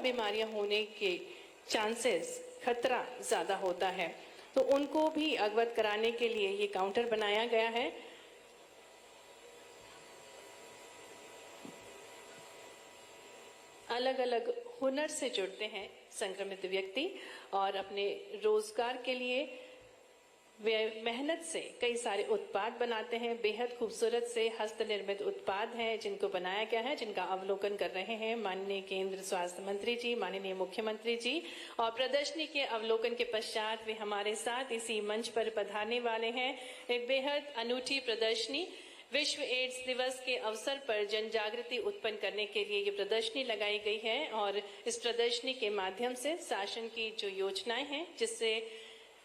बीमारियां होने के चांसेस, खतरा ज़्यादा होता है, तो उनको भी अवगत कराने के लिए ये काउंटर बनाया गया है। अलग अलग हुनर से जुड़ते हैं संक्रमित व्यक्ति और अपने रोजगार के लिए वे मेहनत से कई सारे उत्पाद बनाते हैं। बेहद खूबसूरत से हस्त निर्मित उत्पाद हैं जिनको बनाया गया है, जिनका अवलोकन कर रहे हैं माननीय केंद्र स्वास्थ्य मंत्री जी, माननीय मुख्यमंत्री जी। और प्रदर्शनी के अवलोकन के पश्चात वे हमारे साथ इसी मंच पर पधारने वाले हैं। एक बेहद अनूठी प्रदर्शनी, विश्व एड्स दिवस के अवसर पर जन जागृति उत्पन्न करने के लिए ये प्रदर्शनी लगाई गई है और इस प्रदर्शनी के माध्यम से शासन की जो योजनाएं हैं जिससे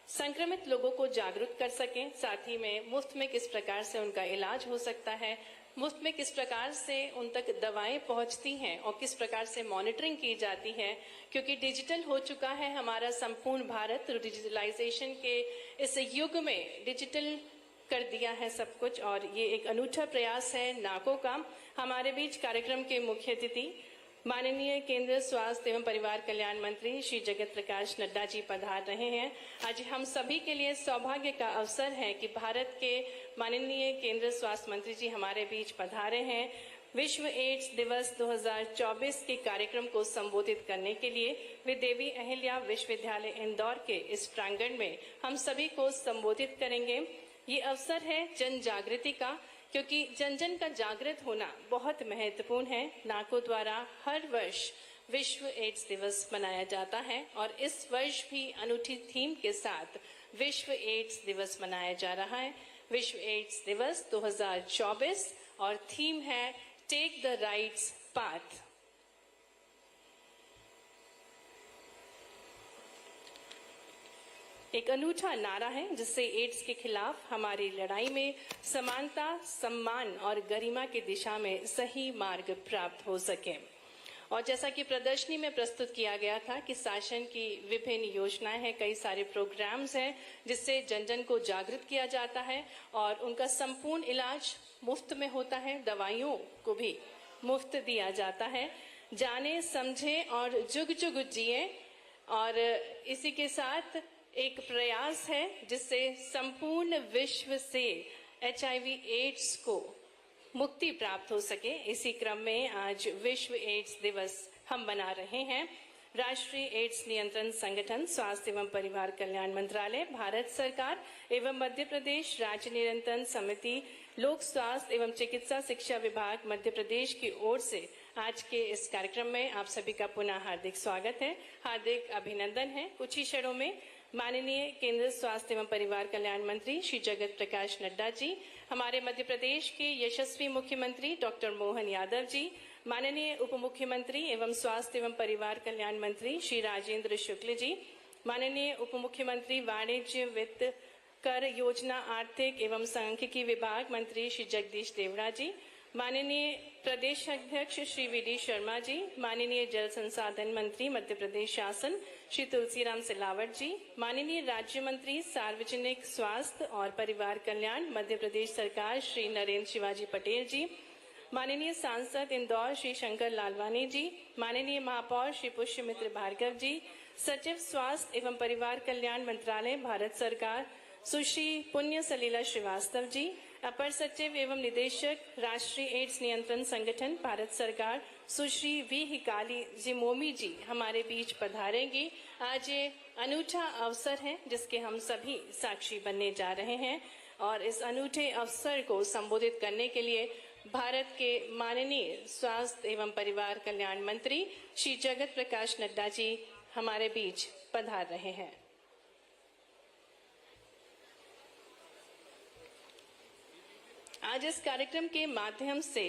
संक्रमित लोगों को जागरूक कर सकें, साथ ही में मुफ्त में किस प्रकार से उनका इलाज हो सकता है, मुफ्त में किस प्रकार से उन तक दवाएं पहुंचती हैं और किस प्रकार से मॉनिटरिंग की जाती है, क्योंकि डिजिटल हो चुका है हमारा संपूर्ण भारत। डिजिटलाइजेशन के इस युग में डिजिटल कर दिया है सब कुछ और ये एक अनूठा प्रयास है नाको का। हमारे बीच कार्यक्रम के मुख्य अतिथि माननीय केंद्र स्वास्थ्य एवं परिवार कल्याण मंत्री श्री जगत प्रकाश नड्डा जी पधार रहे हैं। आज हम सभी के लिए सौभाग्य का अवसर है कि भारत के माननीय केंद्र स्वास्थ्य मंत्री जी हमारे बीच पधारे हैं। विश्व एड्स दिवस 2024 के कार्यक्रम को संबोधित करने के लिए वे देवी अहिल्या विश्वविद्यालय इंदौर के इस प्रांगण में हम सभी को संबोधित करेंगे। ये अवसर है जन जागृति का, क्योंकि जन जन का जागृत होना बहुत महत्वपूर्ण है। नाको द्वारा हर वर्ष विश्व एड्स दिवस मनाया जाता है और इस वर्ष भी अनूठी थीम के साथ विश्व एड्स दिवस मनाया जा रहा है। विश्व एड्स दिवस 2024 और थीम है टेक द राइट्स पाथ। एक अनूठा नारा है जिससे एड्स के खिलाफ हमारी लड़ाई में समानता, सम्मान और गरिमा की दिशा में सही मार्ग प्राप्त हो सके। और जैसा कि प्रदर्शनी में प्रस्तुत किया गया था कि शासन की विभिन्न योजनाएं हैं, कई सारे प्रोग्राम्स हैं जिससे जन जन को जागृत किया जाता है और उनका संपूर्ण इलाज मुफ्त में होता है, दवाइयों को भी मुफ्त दिया जाता है। जाने समझे और जुग जुग जिए। और इसी के साथ एक प्रयास है जिससे संपूर्ण विश्व से HIV एड्स को मुक्ति प्राप्त हो सके। इसी क्रम में आज विश्व एड्स दिवस हम मना रहे हैं। राष्ट्रीय एड्स नियंत्रण संगठन, स्वास्थ्य एवं परिवार कल्याण मंत्रालय, भारत सरकार एवं मध्य प्रदेश राज्य नियंत्रण समिति, लोक स्वास्थ्य एवं चिकित्सा शिक्षा विभाग मध्य प्रदेश की ओर से आज के इस कार्यक्रम में आप सभी का पुनः हार्दिक स्वागत है, हार्दिक अभिनंदन है। कुछ ही क्षणों में माननीय केंद्र स्वास्थ्य एवं परिवार कल्याण मंत्री श्री जगत प्रकाश नड्डा जी, हमारे मध्य प्रदेश के यशस्वी मुख्यमंत्री डॉक्टर मोहन यादव जी, माननीय उप मुख्यमंत्री एवं स्वास्थ्य एवं परिवार कल्याण मंत्री श्री राजेंद्र शुक्ल जी, माननीय उप मुख्यमंत्री वाणिज्य, वित्त, कर योजना, आर्थिक एवं सांख्यिकी विभाग मंत्री श्री जगदीश देवड़ा जी, माननीय प्रदेश अध्यक्ष श्री VD शर्मा जी, माननीय जल संसाधन मंत्री मध्य प्रदेश शासन श्री तुलसीराम सिलावट जी, माननीय राज्य मंत्री सार्वजनिक स्वास्थ्य और परिवार कल्याण मध्य प्रदेश सरकार श्री नरेंद्र शिवाजी पटेल जी, माननीय सांसद इंदौर श्री शंकर लालवानी जी, माननीय महापौर श्री पुष्यमित्र भार्गव जी, सचिव स्वास्थ्य एवं परिवार कल्याण मंत्रालय भारत सरकार सुश्री पुण्य सलीला श्रीवास्तव जी, अपर सचिव एवं निदेशक राष्ट्रीय एड्स नियंत्रण संगठन भारत सरकार सुश्री V हिकाली जिमोमी जी हमारे बीच पधारेंगी। आज ये अनूठा अवसर है जिसके हम सभी साक्षी बनने जा रहे हैं और इस अनूठे अवसर को संबोधित करने के लिए भारत के माननीय स्वास्थ्य एवं परिवार कल्याण मंत्री श्री जगत प्रकाश नड्डा जी हमारे बीच पधार रहे हैं। आज इस कार्यक्रम के माध्यम से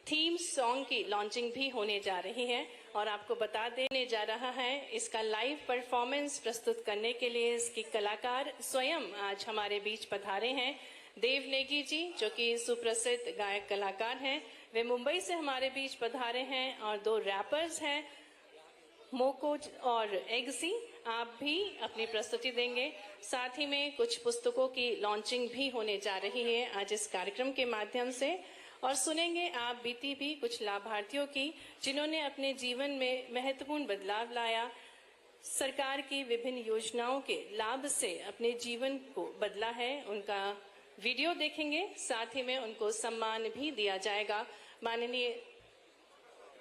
थीम सॉन्ग की लॉन्चिंग भी होने जा रही है और आपको बता देने जा रहा है इसका लाइव परफॉर्मेंस प्रस्तुत करने के लिए इसकी कलाकार स्वयं आज हमारे बीच पधारे हैं। देव नेगी जी जो कि सुप्रसिद्ध गायक कलाकार हैं, वे मुंबई से हमारे बीच पधारे हैं और दो रैपर्स हैं मोको और एग्जी, आप भी अपनी प्रस्तुति देंगे। साथ ही में कुछ पुस्तकों की लॉन्चिंग भी होने जा रही है आज इस कार्यक्रम के माध्यम से और सुनेंगे आप बीती भी कुछ लाभार्थियों की जिन्होंने अपने जीवन में महत्वपूर्ण बदलाव लाया, सरकार की विभिन्न योजनाओं के लाभ से अपने जीवन को बदला है। उनका वीडियो देखेंगे, साथ ही में उनको सम्मान भी दिया जाएगा। माननीय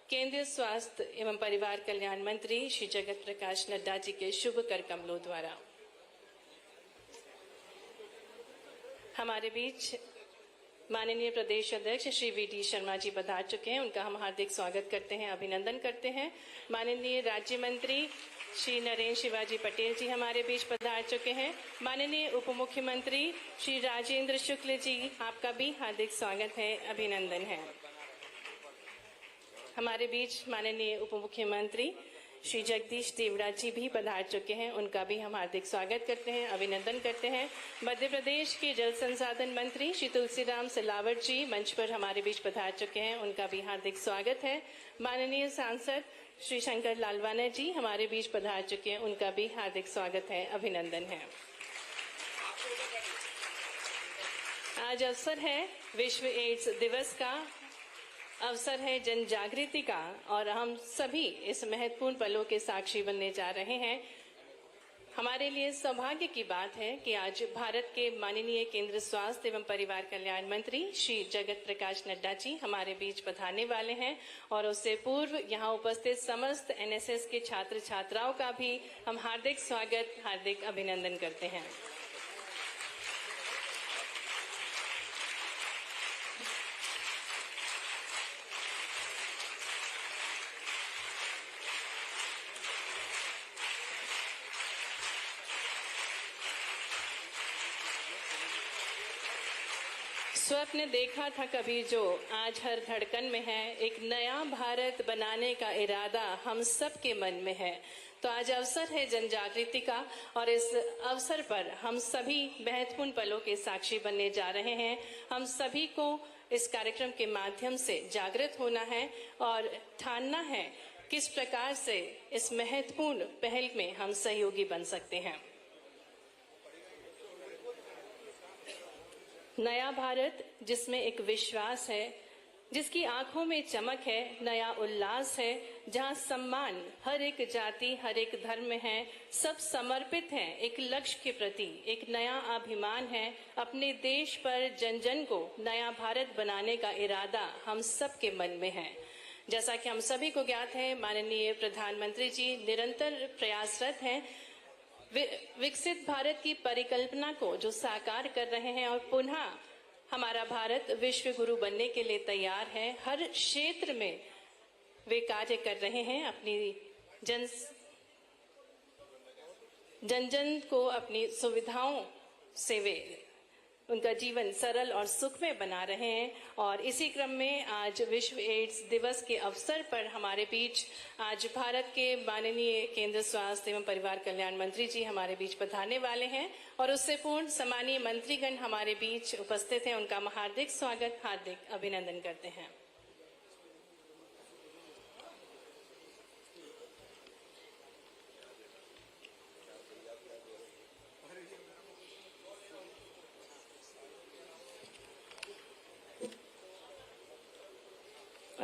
केंद्रीय स्वास्थ्य एवं परिवार कल्याण मंत्री श्री जगत प्रकाश नड्डा जी के शुभ कर कमलों द्वारा। हमारे बीच माननीय प्रदेश अध्यक्ष श्री वी.डी. शर्मा जी पधार चुके हैं। उनका हम हार्दिक स्वागत करते हैं, अभिनंदन करते हैं। माननीय राज्य मंत्री श्री नरेंद्र शिवाजी पटेल जी हमारे बीच पधार चुके हैं। माननीय उप मुख्यमंत्री श्री राजेंद्र शुक्ल जी, आपका भी हार्दिक स्वागत है, अभिनंदन है। हमारे बीच माननीय उप मुख्यमंत्री श्री जगदीश देवड़ा जी भी पधार चुके हैं। उनका भी हम हार्दिक स्वागत करते हैं, अभिनंदन करते हैं। मध्य प्रदेश के जल संसाधन मंत्री श्री तुलसीराम सिलावट जी मंच पर हमारे बीच पधार चुके हैं। उनका भी हार्दिक स्वागत है। माननीय सांसद श्री शंकर लालवाना जी हमारे बीच पधार चुके हैं। उनका भी हार्दिक स्वागत है, अभिनंदन है। आज अवसर है विश्व एड्स दिवस का, अवसर है जन जागृति का, और हम सभी इस महत्वपूर्ण पलों के साक्षी बनने जा रहे हैं। हमारे लिए सौभाग्य की बात है कि आज भारत के माननीय केंद्रीय स्वास्थ्य एवं परिवार कल्याण मंत्री श्री जगत प्रकाश नड्डा जी हमारे बीच पधारने वाले हैं, और उससे पूर्व यहाँ उपस्थित समस्त एनएसएस के छात्र छात्राओं का भी हम हार्दिक स्वागत, हार्दिक अभिनंदन करते हैं। स्वप्न देखा था कभी जो आज हर धड़कन में है, एक नया भारत बनाने का इरादा हम सब के मन में है। तो आज अवसर है जन जागृति का, और इस अवसर पर हम सभी महत्वपूर्ण पलों के साक्षी बनने जा रहे हैं। हम सभी को इस कार्यक्रम के माध्यम से जागृत होना है और ठानना है किस प्रकार से इस महत्वपूर्ण पहल में हम सहयोगी बन सकते हैं। नया भारत जिसमें एक विश्वास है, जिसकी आंखों में चमक है, नया उल्लास है, जहां सम्मान हर एक जाति हर एक धर्म में है, सब समर्पित हैं एक लक्ष्य के प्रति, एक नया अभिमान है अपने देश पर, जन जन को नया भारत बनाने का इरादा हम सब के मन में है। जैसा कि हम सभी को ज्ञात है, माननीय प्रधानमंत्री जी निरंतर प्रयासरत हैं विकसित भारत की परिकल्पना को जो साकार कर रहे हैं, और पुनः हमारा भारत विश्व गुरु बनने के लिए तैयार है। हर क्षेत्र में वे कार्य कर रहे हैं, अपनी जन जन को अपनी सुविधाओं से वे उनका जीवन सरल और सुखमय बना रहे हैं। और इसी क्रम में आज विश्व एड्स दिवस के अवसर पर हमारे बीच आज भारत के माननीय केंद्रीय स्वास्थ्य एवं परिवार कल्याण मंत्री जी हमारे बीच पधारने वाले हैं, और उससे पूर्ण सम्मानीय मंत्रीगण हमारे बीच उपस्थित हैं। उनका हम हार्दिक स्वागत, हार्दिक अभिनंदन करते हैं।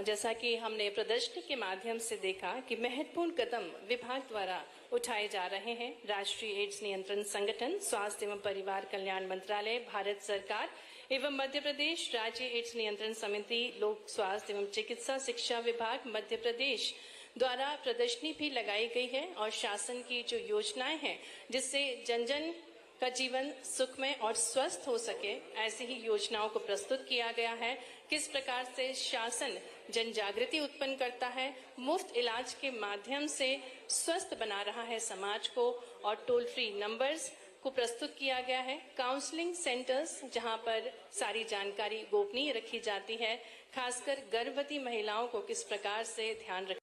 जैसा कि हमने प्रदर्शनी के माध्यम से देखा कि महत्वपूर्ण कदम विभाग द्वारा उठाए जा रहे हैं। राष्ट्रीय एड्स नियंत्रण संगठन, स्वास्थ्य एवं परिवार कल्याण मंत्रालय, भारत सरकार एवं मध्य प्रदेश राज्य एड्स नियंत्रण समिति, लोक स्वास्थ्य एवं चिकित्सा शिक्षा विभाग मध्य प्रदेश द्वारा प्रदर्शनी भी लगाई गई है, और शासन की जो योजनाएं हैं जिससे जन जन का जीवन सुखमय और स्वस्थ हो सके, ऐसी ही योजनाओं को प्रस्तुत किया गया है। किस प्रकार से शासन जन जागृति उत्पन्न करता है, मुफ्त इलाज के माध्यम से स्वस्थ बना रहा है समाज को, और टोल फ्री नंबर्स को प्रस्तुत किया गया है। काउंसलिंग सेंटर्स जहां पर सारी जानकारी गोपनीय रखी जाती है, खासकर गर्भवती महिलाओं को किस प्रकार से ध्यान रखें।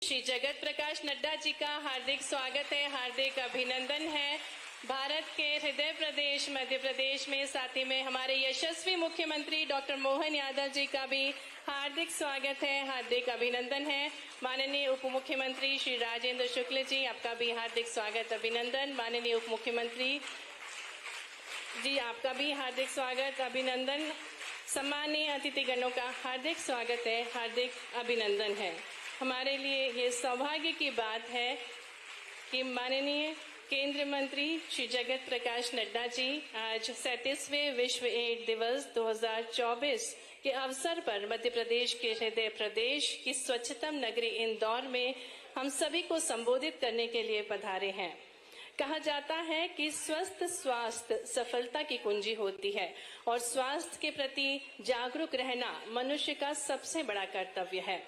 श्री जगत प्रकाश नड्डा जी का हार्दिक स्वागत है, हार्दिक अभिनंदन है। भारत के हृदय प्रदेश मध्य प्रदेश में, साथ ही में हमारे यशस्वी मुख्यमंत्री डॉक्टर मोहन यादव जी का भी हार्दिक स्वागत है, हार्दिक अभिनंदन है। माननीय उप मुख्यमंत्री श्री राजेंद्र शुक्ल जी, आपका भी हार्दिक स्वागत, अभिनंदन। माननीय उप मुख्यमंत्री जी, आपका भी हार्दिक स्वागत, अभिनंदन। सम्मानीय अतिथिगणों का हार्दिक स्वागत है, हार्दिक अभिनंदन है। हमारे लिए ये सौभाग्य की बात है कि माननीय केंद्रीय मंत्री श्री जगत प्रकाश नड्डा जी आज 37वें विश्व एड्स दिवस 2024 के अवसर पर मध्य प्रदेश के हृदय प्रदेश की स्वच्छतम नगरी इंदौर में हम सभी को संबोधित करने के लिए पधारे हैं। कहा जाता है कि स्वस्थ स्वास्थ्य सफलता की कुंजी होती है और स्वास्थ्य के प्रति जागरूक रहना मनुष्य का सबसे बड़ा कर्तव्य है।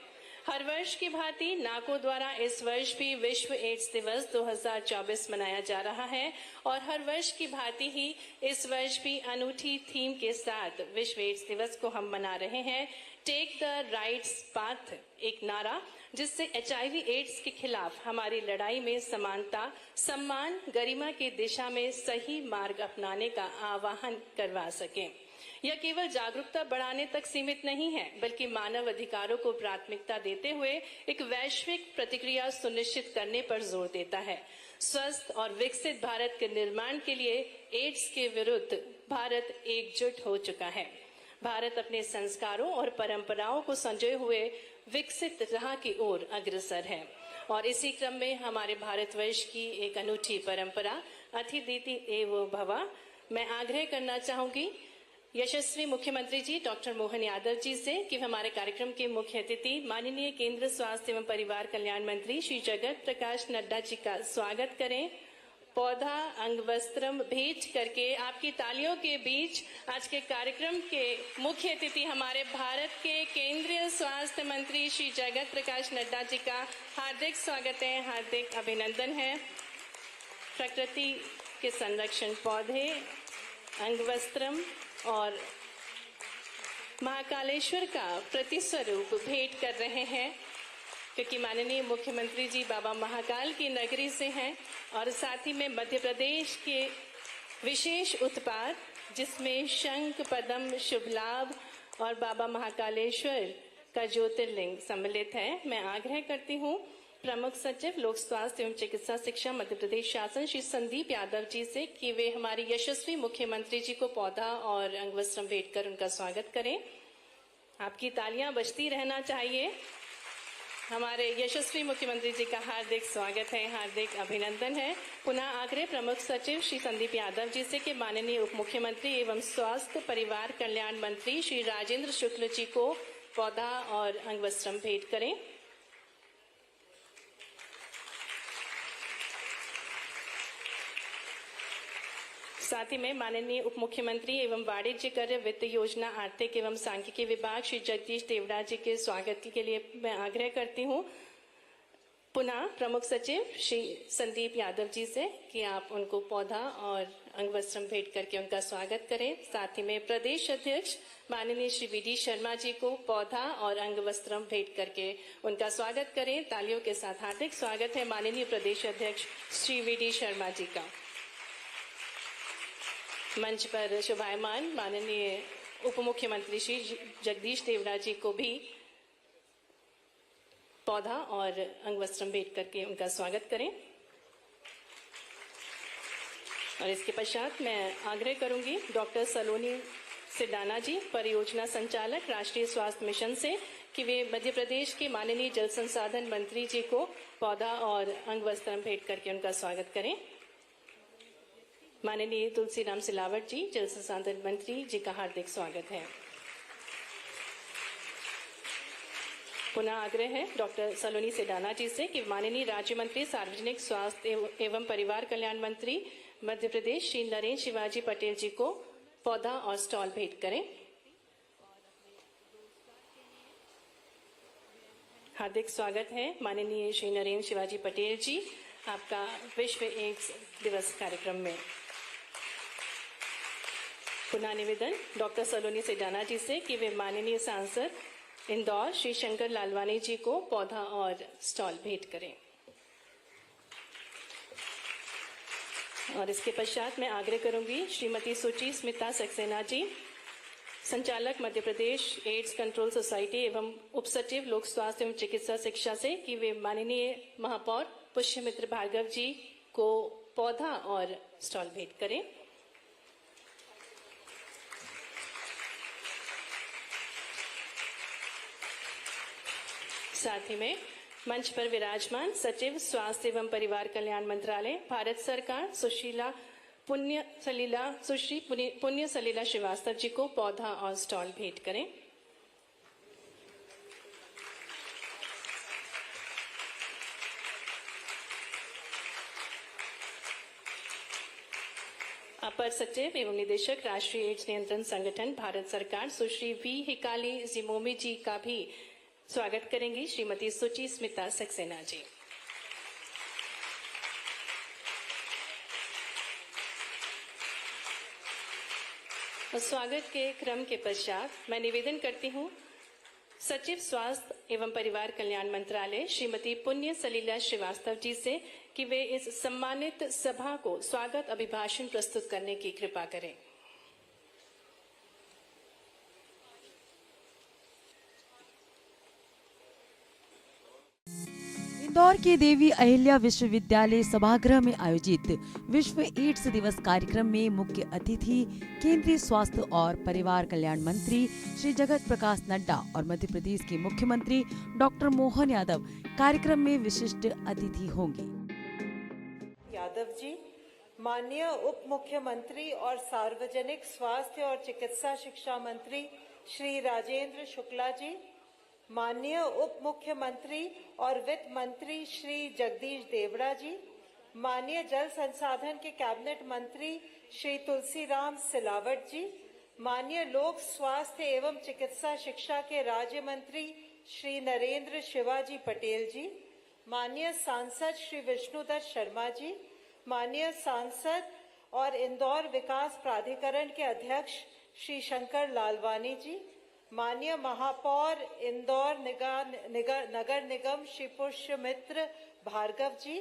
हर वर्ष की भांति नाको द्वारा इस वर्ष भी विश्व एड्स दिवस 2024 मनाया जा रहा है और हर वर्ष की भांति ही इस वर्ष भी अनूठी थीम के साथ विश्व एड्स दिवस को हम मना रहे हैं। टेक द राइट पाथ, एक नारा जिससे HIV एड्स के खिलाफ हमारी लड़ाई में समानता, सम्मान, गरिमा की दिशा में सही मार्ग अपनाने का आह्वान करवा सकें। यह केवल जागरूकता बढ़ाने तक सीमित नहीं है, बल्कि मानव अधिकारों को प्राथमिकता देते हुए एक वैश्विक प्रतिक्रिया सुनिश्चित करने पर जोर देता है। स्वस्थ और विकसित भारत के निर्माण के लिए एड्स के विरुद्ध भारत एकजुट हो चुका है। भारत अपने संस्कारों और परंपराओं को संजोए हुए विकसित राह की ओर अग्रसर है और इसी क्रम में हमारे भारतवर्ष की एक अनूठी परंपरा अतिथि देवो भव। मैं आग्रह करना चाहूंगी यशस्वी मुख्यमंत्री जी डॉक्टर मोहन यादव जी से कि हमारे कार्यक्रम के मुख्य अतिथि माननीय केंद्र स्वास्थ्य एवं परिवार कल्याण मंत्री श्री जगत प्रकाश नड्डा जी का स्वागत करें। पौधा अंग वस्त्रम भेंट करके आपकी तालियों के बीच आज के कार्यक्रम के मुख्य अतिथि हमारे भारत के केंद्रीय स्वास्थ्य मंत्री श्री जगत प्रकाश नड्डा जी का हार्दिक स्वागत है, हार्दिक अभिनंदन है। प्रकृति के संरक्षण, पौधे, अंग वस्त्रम और महाकालेश्वर का प्रतिस्वरूप भेंट कर रहे हैं, क्योंकि माननीय मुख्यमंत्री जी बाबा महाकाल की नगरी से हैं और साथ ही में मध्य प्रदेश के विशेष उत्पाद जिसमें शंख, पद्म, शुभ लाभ और बाबा महाकालेश्वर का ज्योतिर्लिंग सम्मिलित है। मैं आग्रह करती हूँ प्रमुख सचिव लोक स्वास्थ्य एवं चिकित्सा शिक्षा मध्य प्रदेश शासन श्री संदीप यादव जी से कि वे हमारे यशस्वी मुख्यमंत्री जी को पौधा और अंग वस्त्र भेंट कर उनका स्वागत करें। आपकी तालियां बजती रहना चाहिए। हमारे यशस्वी मुख्यमंत्री जी का हार्दिक स्वागत है, हार्दिक अभिनंदन है। पुनः आग्रह प्रमुख सचिव श्री संदीप यादव जी से कि माननीय उप मुख्यमंत्री एवं स्वास्थ्य परिवार कल्याण मंत्री श्री राजेंद्र शुक्ल जी को पौधा और अंग वस्त्र भेंट करें। साथ ही में माननीय उप मुख्यमंत्री एवं वाणिज्य कर वित्त योजना आर्थिक एवं सांख्यिकी विभाग श्री जगदीश देवड़ा जी के स्वागत के लिए मैं आग्रह करती हूँ। पुनः प्रमुख सचिव श्री संदीप यादव जी से कि आप उनको पौधा और अंग वस्त्र भेंट करके उनका स्वागत करें। साथ ही में प्रदेश अध्यक्ष माननीय श्री VD शर्मा जी को पौधा और अंग वस्त्र भेंट करके उनका स्वागत करें। तालियों के साथ हार्दिक स्वागत है माननीय प्रदेश अध्यक्ष श्री VD शर्मा जी का। मंच पर शोभायमान माननीय उप मुख्यमंत्री श्री जगदीश देवड़ा जी को भी पौधा और अंग वस्त्र भेंट करके उनका स्वागत करें। और इसके पश्चात मैं आग्रह करूंगी डॉक्टर सलोनी सिडाना जी, परियोजना संचालक राष्ट्रीय स्वास्थ्य मिशन से कि वे मध्य प्रदेश के माननीय जल संसाधन मंत्री जी को पौधा और अंग वस्त्र भेंट करके उनका स्वागत करें। माननीय तुलसीराम सिलावट जी, जल संसाधन मंत्री जी का हार्दिक स्वागत है। पुनः आग्रह है डॉक्टर सलोनी सिडाना जी से कि माननीय राज्य मंत्री सार्वजनिक स्वास्थ्य एवं परिवार कल्याण मंत्री मध्य प्रदेश श्री नरेंद्र शिवाजी पटेल जी को पौधा और स्टॉल भेंट करें। हार्दिक स्वागत है माननीय श्री नरेंद्र शिवाजी पटेल जी आपका विश्व एड्स दिवस कार्यक्रम में। पुनः निवेदन डॉक्टर सलोनी सिडाना जी से कि वे माननीय सांसद इंदौर श्री शंकर लालवानी जी को पौधा और स्टॉल भेंट करें। और इसके पश्चात मैं आग्रह करूंगी श्रीमती सुची स्मिता सक्सेना जी, संचालक Madhya Pradesh AIDS control society एवं उप सचिव लोक स्वास्थ्य एवं चिकित्सा शिक्षा से कि वे माननीय महापौर पुष्यमित्र भार्गव जी को पौधा और स्टॉल भेंट करें। साथ ही में मंच पर विराजमान सचिव स्वास्थ्य एवं परिवार कल्याण मंत्रालय भारत सरकार सुश्री पुण्य सलीला श्रीवास्तव जी को पौधा और स्टॉल भेंट करें। अपर सचिव एवं निदेशक राष्ट्रीय एड्स नियंत्रण संगठन भारत सरकार सुश्री वी हिकाली जिमोमी जी का भी स्वागत करेंगी श्रीमती सुचि स्मिता सक्सेना जी। और स्वागत के क्रम के पश्चात मैं निवेदन करती हूँ सचिव स्वास्थ्य एवं परिवार कल्याण मंत्रालय श्रीमती पुण्य सलीला श्रीवास्तव जी से कि वे इस सम्मानित सभा को स्वागत अभिभाषण प्रस्तुत करने की कृपा करें। इंदौर के देवी अहिल्या विश्वविद्यालय सभागृह में आयोजित विश्व एड्स दिवस कार्यक्रम में मुख्य अतिथि केंद्रीय स्वास्थ्य और परिवार कल्याण मंत्री श्री जगत प्रकाश नड्डा और मध्य प्रदेश के मुख्यमंत्री डॉक्टर मोहन यादव कार्यक्रम में विशिष्ट अतिथि होंगे। यादव जी, माननीय उप मुख्यमंत्री और सार्वजनिक स्वास्थ्य और चिकित्सा शिक्षा मंत्री श्री राजेंद्र शुक्ला जी, माननीय उप मुख्यमंत्री और वित्त मंत्री श्री जगदीश देवड़ा जी, माननीय जल संसाधन के कैबिनेट मंत्री श्री तुलसीराम सिलावट जी, माननीय लोक स्वास्थ्य एवं चिकित्सा शिक्षा के राज्य मंत्री श्री नरेंद्र शिवाजी पटेल जी, माननीय सांसद श्री विष्णुदत्त शर्मा जी, माननीय सांसद और इंदौर विकास प्राधिकरण के अध्यक्ष श्री शंकर लालवानी जी, माननीय महापौर इंदौर नगर निगम श्री पुष्यमित्र भार्गव जी,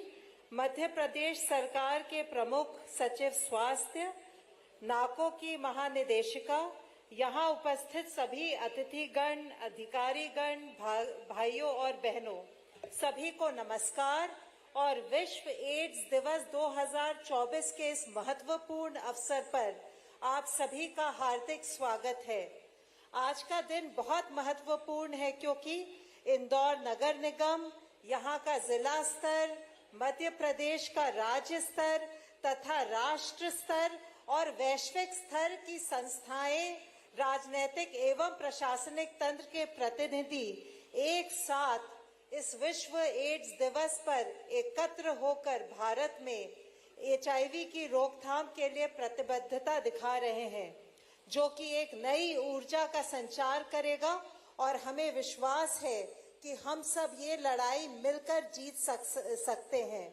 मध्य प्रदेश सरकार के प्रमुख सचिव स्वास्थ्य, नाको की महानिदेशिका, यहाँ उपस्थित सभी अतिथिगण, अधिकारीगण, भाइयों और बहनों, सभी को नमस्कार और विश्व एड्स दिवस 2024 के इस महत्वपूर्ण अवसर पर आप सभी का हार्दिक स्वागत है। आज का दिन बहुत महत्वपूर्ण है क्योंकि इंदौर नगर निगम, यहाँ का जिला स्तर, मध्य प्रदेश का राज्य स्तर तथा राष्ट्र स्तर और वैश्विक स्तर की संस्थाएं, राजनीतिक एवं प्रशासनिक तंत्र के प्रतिनिधि एक साथ इस विश्व एड्स दिवस पर एकत्र होकर भारत में HIV की रोकथाम के लिए प्रतिबद्धता दिखा रहे हैं, जो कि एक नई ऊर्जा का संचार करेगा और हमें विश्वास है कि हम सब ये लड़ाई मिलकर जीत सकते हैं।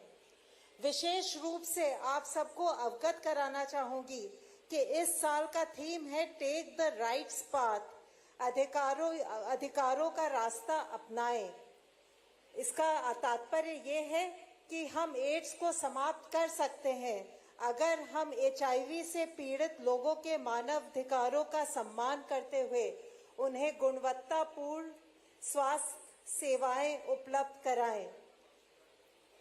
विशेष रूप से आप सबको अवगत कराना चाहूंगी कि इस साल का थीम है टेक द राइट्स पाथ, अधिकारों का रास्ता अपनाएं। इसका तात्पर्य ये है कि हम एड्स को समाप्त कर सकते हैं अगर हम HIV से पीड़ित लोगों के मानवाधिकारों का सम्मान करते हुए उन्हें गुणवत्तापूर्ण स्वास्थ्य सेवाएं उपलब्ध कराएं।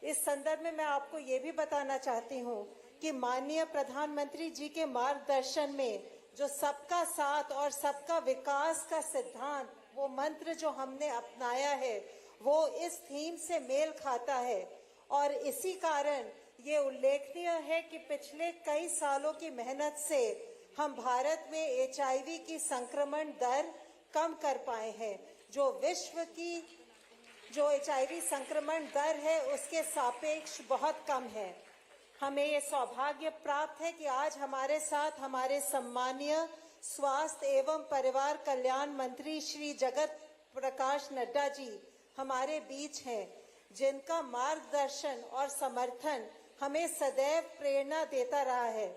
इस संदर्भ में मैं आपको ये भी बताना चाहती हूँ कि माननीय प्रधानमंत्री जी के मार्गदर्शन में जो सबका साथ और सबका विकास का सिद्धांत, वो मंत्र जो हमने अपनाया है, वो इस थीम से मेल खाता है और इसी कारण ये उल्लेखनीय है कि पिछले कई सालों की मेहनत से हम भारत में HIV की संक्रमण दर कम कर पाए हैं, जो विश्व की जो HIV संक्रमण दर है उसके सापेक्ष बहुत कम है। हमें ये सौभाग्य प्राप्त है कि आज हमारे साथ हमारे सम्मानीय स्वास्थ्य एवं परिवार कल्याण मंत्री श्री जगत प्रकाश नड्डा जी हमारे बीच हैं, जिनका मार्गदर्शन और समर्थन हमें सदैव प्रेरणा देता रहा है।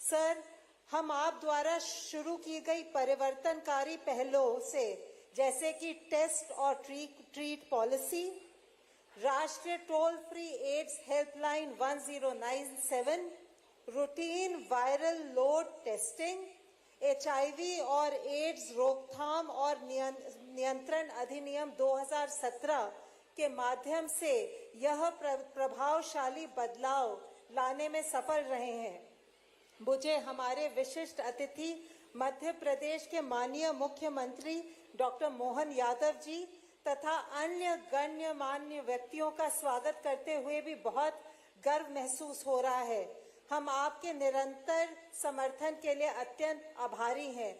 सर, हम आप द्वारा शुरू की गई परिवर्तनकारी पहलों से, जैसे कि टेस्ट और ट्रीट पॉलिसी, राष्ट्रीय toll free AIDS helpline 1097, routine viral load testing, HIV और एड्स रोकथाम और नियंत्रण अधिनियम 2017 के माध्यम से यह प्रभावशाली बदलाव लाने में सफल रहे हैं। मुझे हमारे विशिष्ट अतिथि मध्य प्रदेश के माननीय मुख्यमंत्री डॉक्टर मोहन यादव जी तथा अन्य गण्यमान्य व्यक्तियों का स्वागत करते हुए भी बहुत गर्व महसूस हो रहा है। हम आपके निरंतर समर्थन के लिए अत्यंत आभारी हैं।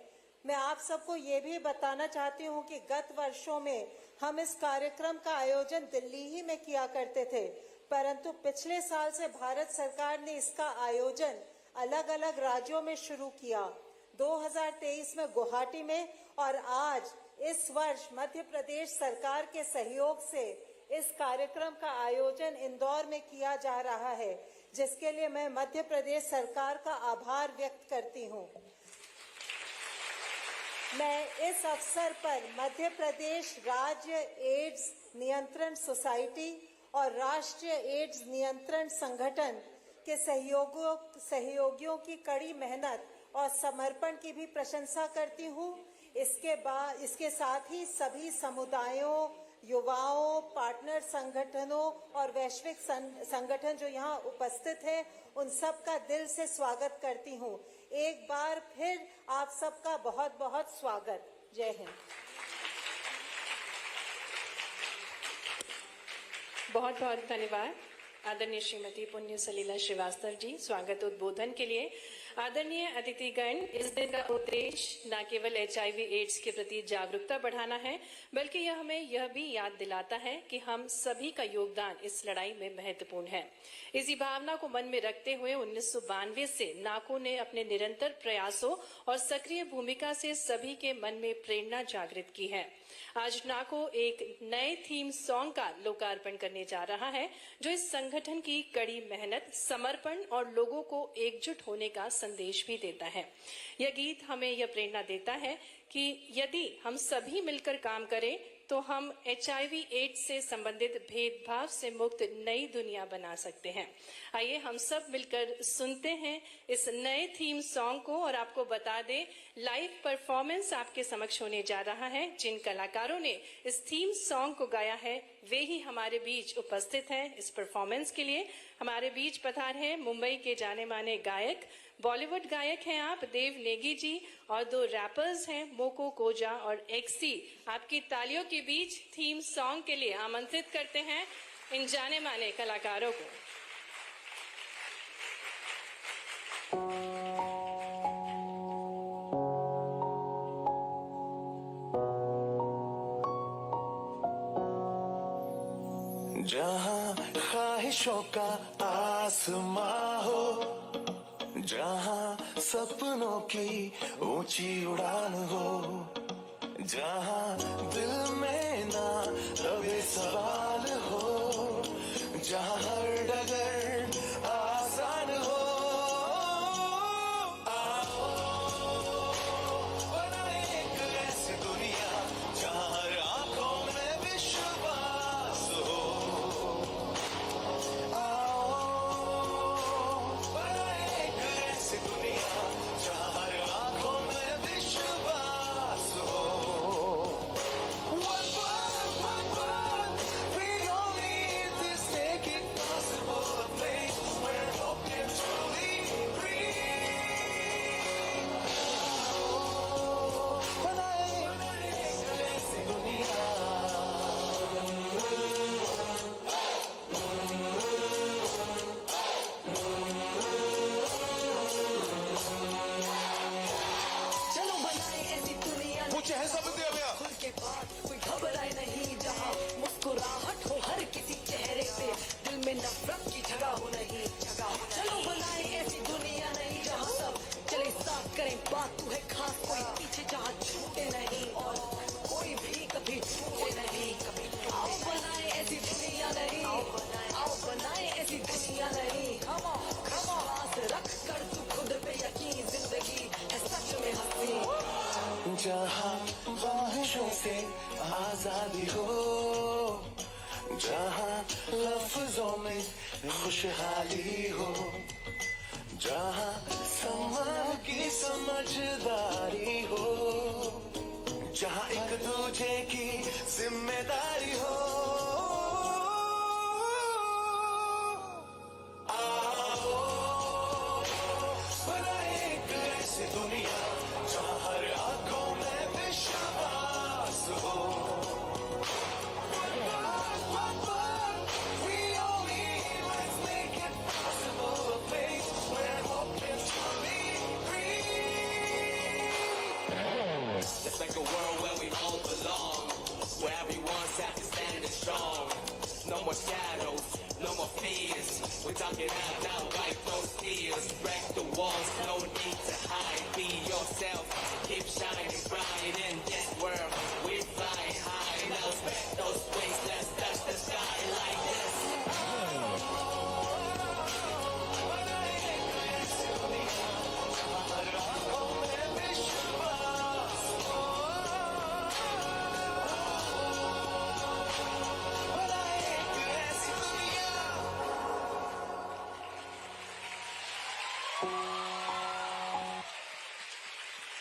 मैं आप सबको ये भी बताना चाहती हूँ कि गत वर्षों में हम इस कार्यक्रम का आयोजन दिल्ली ही में किया करते थे, परंतु पिछले साल से भारत सरकार ने इसका आयोजन अलग अलग राज्यों में शुरू किया। 2023 में गुवाहाटी में और आज इस वर्ष मध्य प्रदेश सरकार के सहयोग से इस कार्यक्रम का आयोजन इंदौर में किया जा रहा है, जिसके लिए मैं मध्य प्रदेश सरकार का आभार व्यक्त करती हूँ। मैं इस अवसर पर मध्य प्रदेश राज्य एड्स नियंत्रण सोसाइटी और राष्ट्रीय एड्स नियंत्रण संगठन के सहयोगियों की कड़ी मेहनत और समर्पण की भी प्रशंसा करती हूँ। इसके साथ ही सभी समुदायों, युवाओं, पार्टनर संगठनों और वैश्विक संगठन जो यहाँ उपस्थित हैं, उन सब का दिल से स्वागत करती हूँ। एक बार फिर आप सबका बहुत बहुत स्वागत। जय हिंद। बहुत बहुत धन्यवाद आदरणीय श्रीमती पुण्य सलीला श्रीवास्तव जी स्वागत उद्बोधन के लिए। आदरणीय अतिथिगण, इस दिन का उद्देश्य न केवल HIV एड्स के प्रति जागरूकता बढ़ाना है, बल्कि यह हमें यह भी याद दिलाता है कि हम सभी का योगदान इस लड़ाई में महत्वपूर्ण है। इसी भावना को मन में रखते हुए 1992 से नाको ने अपने निरंतर प्रयासों और सक्रिय भूमिका से सभी के मन में प्रेरणा जागृत की है। आज नाको एक नए थीम सॉन्ग का लोकार्पण करने जा रहा है, जो इस संगठन की कड़ी मेहनत, समर्पण और लोगों को एकजुट होने का संदेश भी देता है। यह गीत हमें यह प्रेरणा देता है कि यदि हम सभी मिलकर काम करें तो हम HIV एड्स से संबंधित भेदभाव से मुक्त नई दुनिया बना सकते हैं। आइए हम सब मिलकर सुनते हैं इस नए थीम सॉन्ग को और आपको बता दें, लाइव परफॉर्मेंस आपके समक्ष होने जा रहा है। जिन कलाकारों ने इस थीम सॉन्ग को गाया है वे ही हमारे बीच उपस्थित हैं। इस परफॉर्मेंस के लिए हमारे बीच पधारे हैं मुंबई के जाने माने गायक, बॉलीवुड गायक हैं आप देव नेगी जी, और 2 रैपर्स हैं मोको कोजा और एक्सी। आपकी तालियों के बीच थीम सॉन्ग के लिए आमंत्रित करते हैं इन जाने माने कलाकारों को। जहाँ ख्वाहिशों का आसमां हो, जहाँ सपनों की ऊंची उड़ान हो, जहाँ दिल में ना रहे सवाल हो, जहाँ हर डगर आसान हो। आओ बनाए एक ऐसी दुनिया जहाँ हर आंखों में विश्वास हो। आओ बनाए एक ऐसी दुनिया जहाँ हर आंखों में विश्वास हो। One, we all need this, make it possible, a place where hope can truly breathe. बनाए एक ऐसी दुनिया। चलो बनाए ऐसी दुनिया मुझे है सब दिया गया। खुल के बात कोई घबराए नहीं, जहाँ मुस्कुराहट हो हर किसी चेहरे पे, दिल में नफरत की जगह हो नहीं। चलो बनाए ऐसी दुनिया नहीं जहाँ सब चले साथ करें बात, तू है खास कोई पीछे जहाँ छूटे नहीं और कोई भी कभी छूटे नहीं। आओ बनाए ऐसी दुनिया नहीं, आओ बनाए ऐसी दुनिया नहीं। विश्वास रख कर तू खुद पे यकीन, जिंदगी है सच में हंसी। जहाँ ख्वाहिशों से आजादी हो, जहाँ लफ्जों में खुशहाली हो, जहाँ सम्मान की समझदारी हो, जहाँ एक दूजे की जिम्मेदारी हो। आओ बनाए एक ऐसी दुनिया जहाँ हर आंखों में विश्वास हो। We talk it out now, wipe those tears, break the walls, no need to hide. Be yourself, keep shining bright in this world. We fly high, now spread those wings, let's touch the sky like this.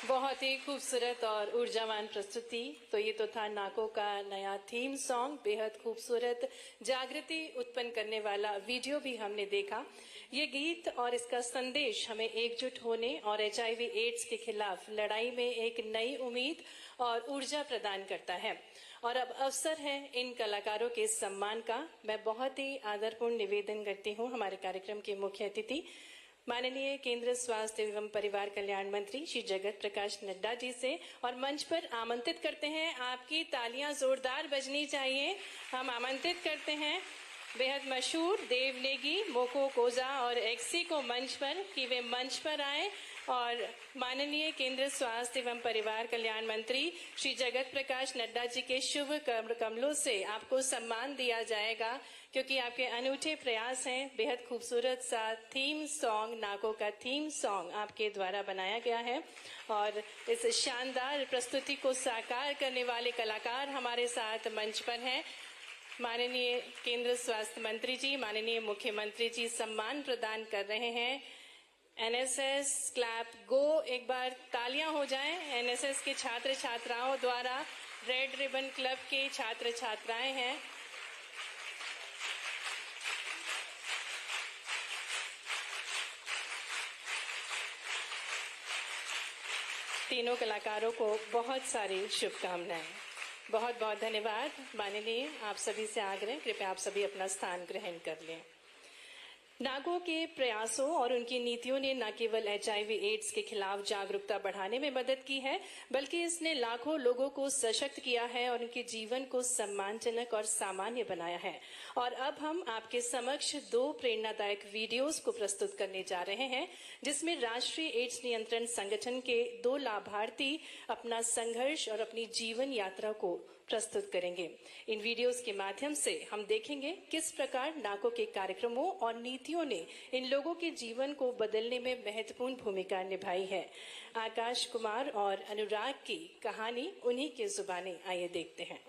बहुत ही खूबसूरत और ऊर्जावान प्रस्तुति। तो ये तो था नाको का नया थीम सॉन्ग, बेहद खूबसूरत, जागृति उत्पन्न करने वाला वीडियो भी हमने देखा। ये गीत और इसका संदेश हमें एकजुट होने और HIV एड्स के खिलाफ लड़ाई में एक नई उम्मीद और ऊर्जा प्रदान करता है। और अब अवसर है इन कलाकारों के सम्मान का। मैं बहुत ही आदरपूर्ण निवेदन करती हूँ हमारे कार्यक्रम के मुख्य अतिथि माननीय केंद्रीय स्वास्थ्य एवं परिवार कल्याण मंत्री श्री जगत प्रकाश नड्डा जी से, और मंच पर आमंत्रित करते हैं। आपकी तालियां जोरदार बजनी चाहिए। हम आमंत्रित करते हैं बेहद मशहूर देव नेगी, मोको कोजा और एक्सी को मंच पर कि वे मंच पर आए और माननीय केंद्रीय स्वास्थ्य एवं परिवार कल्याण मंत्री श्री जगत प्रकाश नड्डा जी के शुभ कमलों से आपको सम्मान दिया जाएगा, क्योंकि आपके अनूठे प्रयास हैं। बेहद खूबसूरत सा थीम सॉन्ग, नाको का थीम सॉन्ग आपके द्वारा बनाया गया है और इस शानदार प्रस्तुति को साकार करने वाले कलाकार हमारे साथ मंच पर हैं। माननीय केंद्रीय स्वास्थ्य मंत्री जी, माननीय मुख्यमंत्री जी सम्मान प्रदान कर रहे हैं। NSS क्लैप गो, एक बार तालियां हो जाएं। NSS के छात्र छात्राओं द्वारा, रेड रिबन क्लब के छात्र छात्राएं हैं। तीनों कलाकारों को बहुत सारी शुभकामनाएं। बहुत बहुत धन्यवाद। माननीय, आप सभी से आग्रह, कृपया आप सभी अपना स्थान ग्रहण कर लें। नागो के प्रयासों और उनकी नीतियों ने न केवल HIV एड्स के खिलाफ जागरूकता बढ़ाने में मदद की है, बल्कि इसने लाखों लोगों को सशक्त किया है और उनके जीवन को सम्मानजनक और सामान्य बनाया है। और अब हम आपके समक्ष 2 प्रेरणादायक वीडियोस को प्रस्तुत करने जा रहे हैं, जिसमें राष्ट्रीय एड्स नियंत्रण संगठन के 2 लाभार्थी अपना संघर्ष और अपनी जीवन यात्रा को प्रस्तुत करेंगे। इन वीडियोस के माध्यम से हम देखेंगे किस प्रकार नाको के कार्यक्रमों और नीतियों ने इन लोगों के जीवन को बदलने में महत्वपूर्ण भूमिका निभाई है। आकाश कुमार और अनुराग की कहानी उन्हीं के जुबानी, आइए देखते हैं।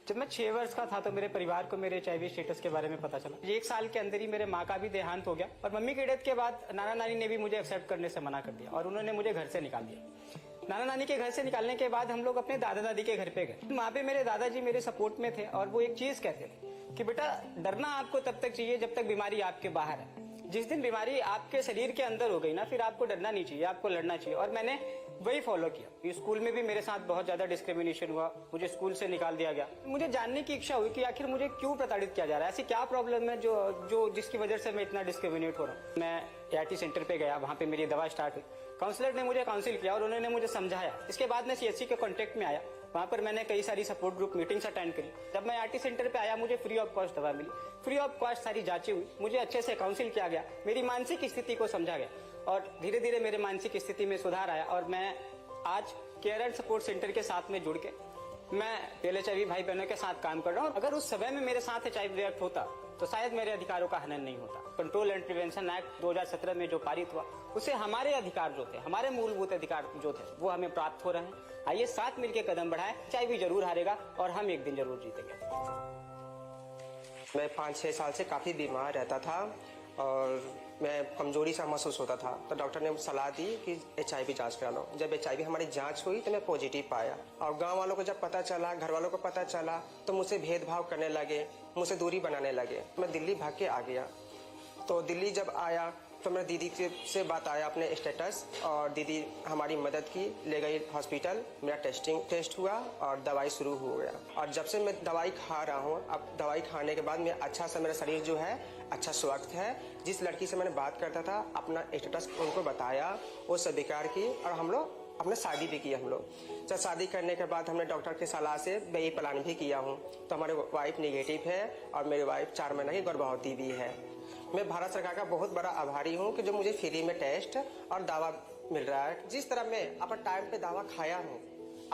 जब मैं 6 वर्ष का था तो मेरे परिवार को मेरे HIV स्टेटस के बारे में पता चला। 1 साल के अंदर ही मेरे माँ का भी देहांत हो गया और मम्मी की डेथ के बाद नाना नानी ने भी मुझे एक्सेप्ट करने से मना कर दिया और उन्होंने मुझे घर से निकाल दिया। नाना नानी के घर से निकालने के बाद हम लोग अपने दादा दादी के घर पे गए। वहाँ पे मेरे दादाजी मेरे सपोर्ट में थे और वो एक चीज कहते थे कि बेटा, डरना आपको तब तक चाहिए जब तक बीमारी आपके बाहर है। जिस दिन बीमारी आपके शरीर के अंदर हो गई ना, फिर आपको डरना नहीं चाहिए, आपको लड़ना चाहिए। और मैंने वही फॉलो किया। स्कूल में भी मेरे साथ बहुत ज्यादा डिस्क्रिमिनेशन हुआ, मुझे स्कूल से निकाल दिया गया। मुझे जानने की इच्छा हुई कि आखिर मुझे क्यों प्रताड़ित किया जा रहा है, ऐसी क्या प्रॉब्लम है जो जिसकी वजह से मैं इतना डिस्क्रिमिनेट हो रहा हूँ। मैं ART सेंटर पे गया, वहाँ पे मेरी दवा स्टार्ट हुई। काउंसलर ने मुझे काउंसिल किया और उन्होंने मुझे समझाया। इसके बाद मैं CHC के कॉन्टेक्ट में आया, वहाँ पर मैंने कई सारी सपोर्ट ग्रुप मीटिंग्स अटेंड करी। जब मैं ART सेंटर पे आया, मुझे फ्री ऑफ कॉस्ट दवा मिली, फ्री ऑफ कॉस्ट सारी जांचें हुई, मुझे अच्छे से काउंसिल किया गया, मेरी मानसिक स्थिति को समझा गया और धीरे धीरे मेरे मानसिक स्थिति में सुधार आया। और मैं आज केयर एंड सपोर्ट सेंटर के साथ में जुड़ के मैं PLHIV भाई बहनों के साथ काम कर रहा हूँ। अगर उस समय में मेरे साथ HIV एक्ट होता तो शायद मेरे अधिकारों का हनन नहीं होता। कंट्रोल एंड प्रिवेंशन एक्ट 2017 में जो पारित हुआ, उससे हमारे अधिकार जो थे, हमारे मूलभूत अधिकार जो थे, वो हमें प्राप्त हो रहे हैं। आइए साथ मिलकर कदम बढ़ाएं। HIV जरूर हारेगा और हम एक दिन जरूर जीतेंगे। मैं 5-6 साल से काफ़ी बीमार रहता था और मैं कमजोरी सा महसूस होता था, तो डॉक्टर ने सलाह दी कि HIV जांच करा लो। जब HIV हमारी जांच हुई तो मैं पॉजिटिव पाया और गांव वालों को जब पता चला, घर वालों को पता चला, तो मुझसे भेदभाव करने लगे, मुझसे दूरी बनाने लगे। मैं दिल्ली भाग के आ गया। तो दिल्ली जब आया तो मेरे दीदी से बताया अपने स्टेटस और दीदी हमारी मदद की, ले गई हॉस्पिटल। मेरा टेस्ट हुआ और दवाई शुरू हो गया। और जब से मैं दवाई खा रहा हूँ, अब दवाई खाने के बाद मैं अच्छा सा, मेरा शरीर जो है अच्छा स्वस्थ है। जिस लड़की से मैंने बात करता था, अपना स्टेटस उनको बताया, वो स्वीकार की और हम लोग अपने शादी भी की। हम लोग जब शादी करने के बाद हमने डॉक्टर की सलाह से बेबी प्लान भी किया हूँ। तो हमारे वाइफ निगेटिव है और मेरी वाइफ 4 महीने की गर्भवती भी है। मैं भारत सरकार का बहुत बड़ा आभारी हूँ कि जो मुझे फ्री में टेस्ट और दवा मिल रहा है। जिस तरह मैं अपना टाइम पे दवा खाया हूँ,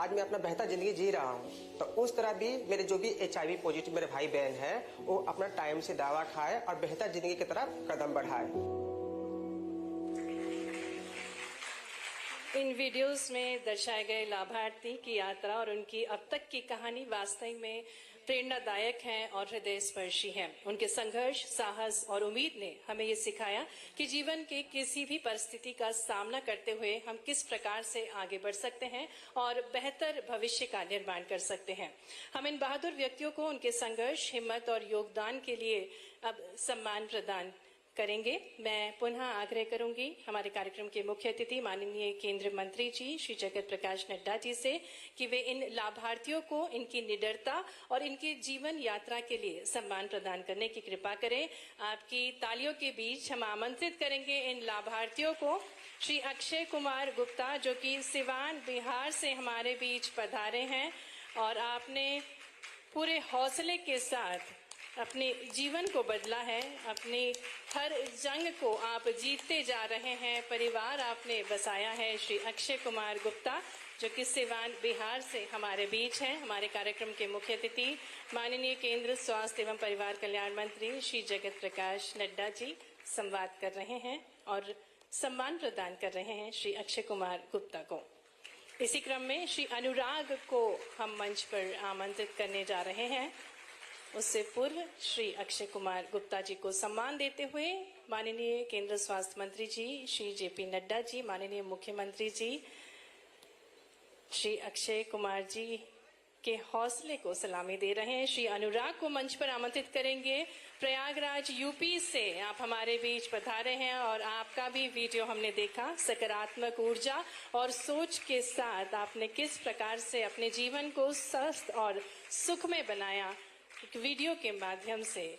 आज मैं अपना बेहतर जिंदगी जी रहा हूँ, तो उस तरह भी मेरे जो भी HIV पॉजिटिव मेरे भाई बहन हैं वो अपना टाइम से दवा खाए और बेहतर जिंदगी की तरफ कदम बढ़ाए। इन वीडियोस में दर्शाए गए लाभार्थी की यात्रा और उनकी अब तक की कहानी वास्तव में प्रेरणादायक है और हृदय स्पर्शी है। उनके संघर्ष, साहस और उम्मीद ने हमें ये सिखाया कि जीवन के किसी भी परिस्थिति का सामना करते हुए हम किस प्रकार से आगे बढ़ सकते हैं और बेहतर भविष्य का निर्माण कर सकते हैं। हम इन बहादुर व्यक्तियों को उनके संघर्ष, हिम्मत और योगदान के लिए अब सम्मान प्रदान करेंगे। मैं पुनः आग्रह करूंगी हमारे कार्यक्रम के मुख्य अतिथि माननीय केंद्रीय मंत्री जी श्री जगत प्रकाश नड्डा जी से कि वे इन लाभार्थियों को इनकी निडरता और इनकी जीवन यात्रा के लिए सम्मान प्रदान करने की कृपा करें। आपकी तालियों के बीच हम आमंत्रित करेंगे इन लाभार्थियों को। श्री अक्षय कुमार गुप्ता जो कि सिवान बिहार से हमारे बीच पधारे हैं और आपने पूरे हौसले के साथ अपने जीवन को बदला है, अपनी हर जंग को आप जीतते जा रहे हैं, परिवार आपने बसाया है। श्री अक्षय कुमार गुप्ता जो कि सिवान बिहार से हमारे बीच हैं। हमारे कार्यक्रम के मुख्य अतिथि माननीय केंद्र स्वास्थ्य एवं परिवार कल्याण मंत्री श्री जगत प्रकाश नड्डा जी संवाद कर रहे हैं और सम्मान प्रदान कर रहे हैं श्री अक्षय कुमार गुप्ता को। इसी क्रम में श्री अनुराग को हम मंच पर आमंत्रित करने जा रहे हैं। उससे पूर्व श्री अक्षय कुमार गुप्ता जी को सम्मान देते हुए माननीय केंद्र स्वास्थ्य मंत्री जी श्री JP नड्डा जी, माननीय मुख्यमंत्री जी श्री अक्षय कुमार जी के हौसले को सलामी दे रहे हैं। श्री अनुराग को मंच पर आमंत्रित करेंगे। प्रयागराज यूपी से आप हमारे बीच पधारे हैं और आपका भी वीडियो हमने देखा। सकारात्मक ऊर्जा और सोच के साथ आपने किस प्रकार से अपने जीवन को स्वस्थ और सुखमय बनाया, एक वीडियो के माध्यम से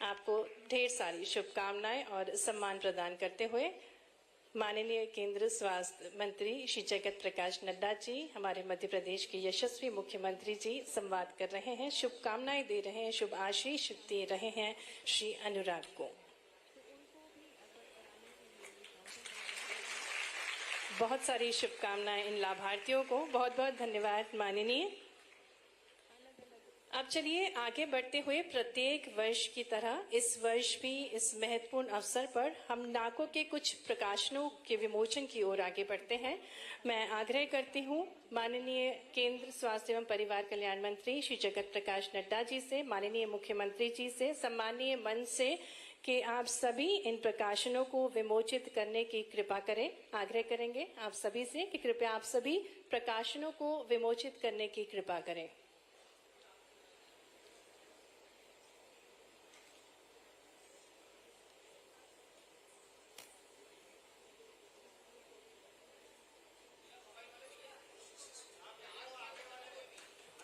आपको ढेर सारी शुभकामनाएं और सम्मान प्रदान करते हुए माननीय केंद्र स्वास्थ्य मंत्री श्री जगत प्रकाश नड्डा जी, हमारे मध्य प्रदेश के यशस्वी मुख्यमंत्री जी संवाद कर रहे हैं, शुभकामनाएं दे रहे हैं, शुभ आशीष दे रहे हैं श्री अनुराग को। बहुत सारी शुभकामनाएं इन लाभार्थियों को। बहुत बहुत धन्यवाद माननीय। अब चलिए आगे बढ़ते हुए प्रत्येक वर्ष की तरह इस वर्ष भी इस महत्वपूर्ण अवसर पर हम नाकों के कुछ प्रकाशनों के विमोचन की ओर आगे बढ़ते हैं। मैं आग्रह करती हूँ माननीय केंद्र स्वास्थ्य एवं परिवार कल्याण मंत्री श्री जगत प्रकाश नड्डा जी से, माननीय मुख्यमंत्री जी से, सम्मानीय मंच से कि आप सभी इन प्रकाशनों को विमोचित करने की कृपा करें। आग्रह करेंगे आप सभी से कि कृपया आप सभी प्रकाशनों को विमोचित करने की कृपा करें।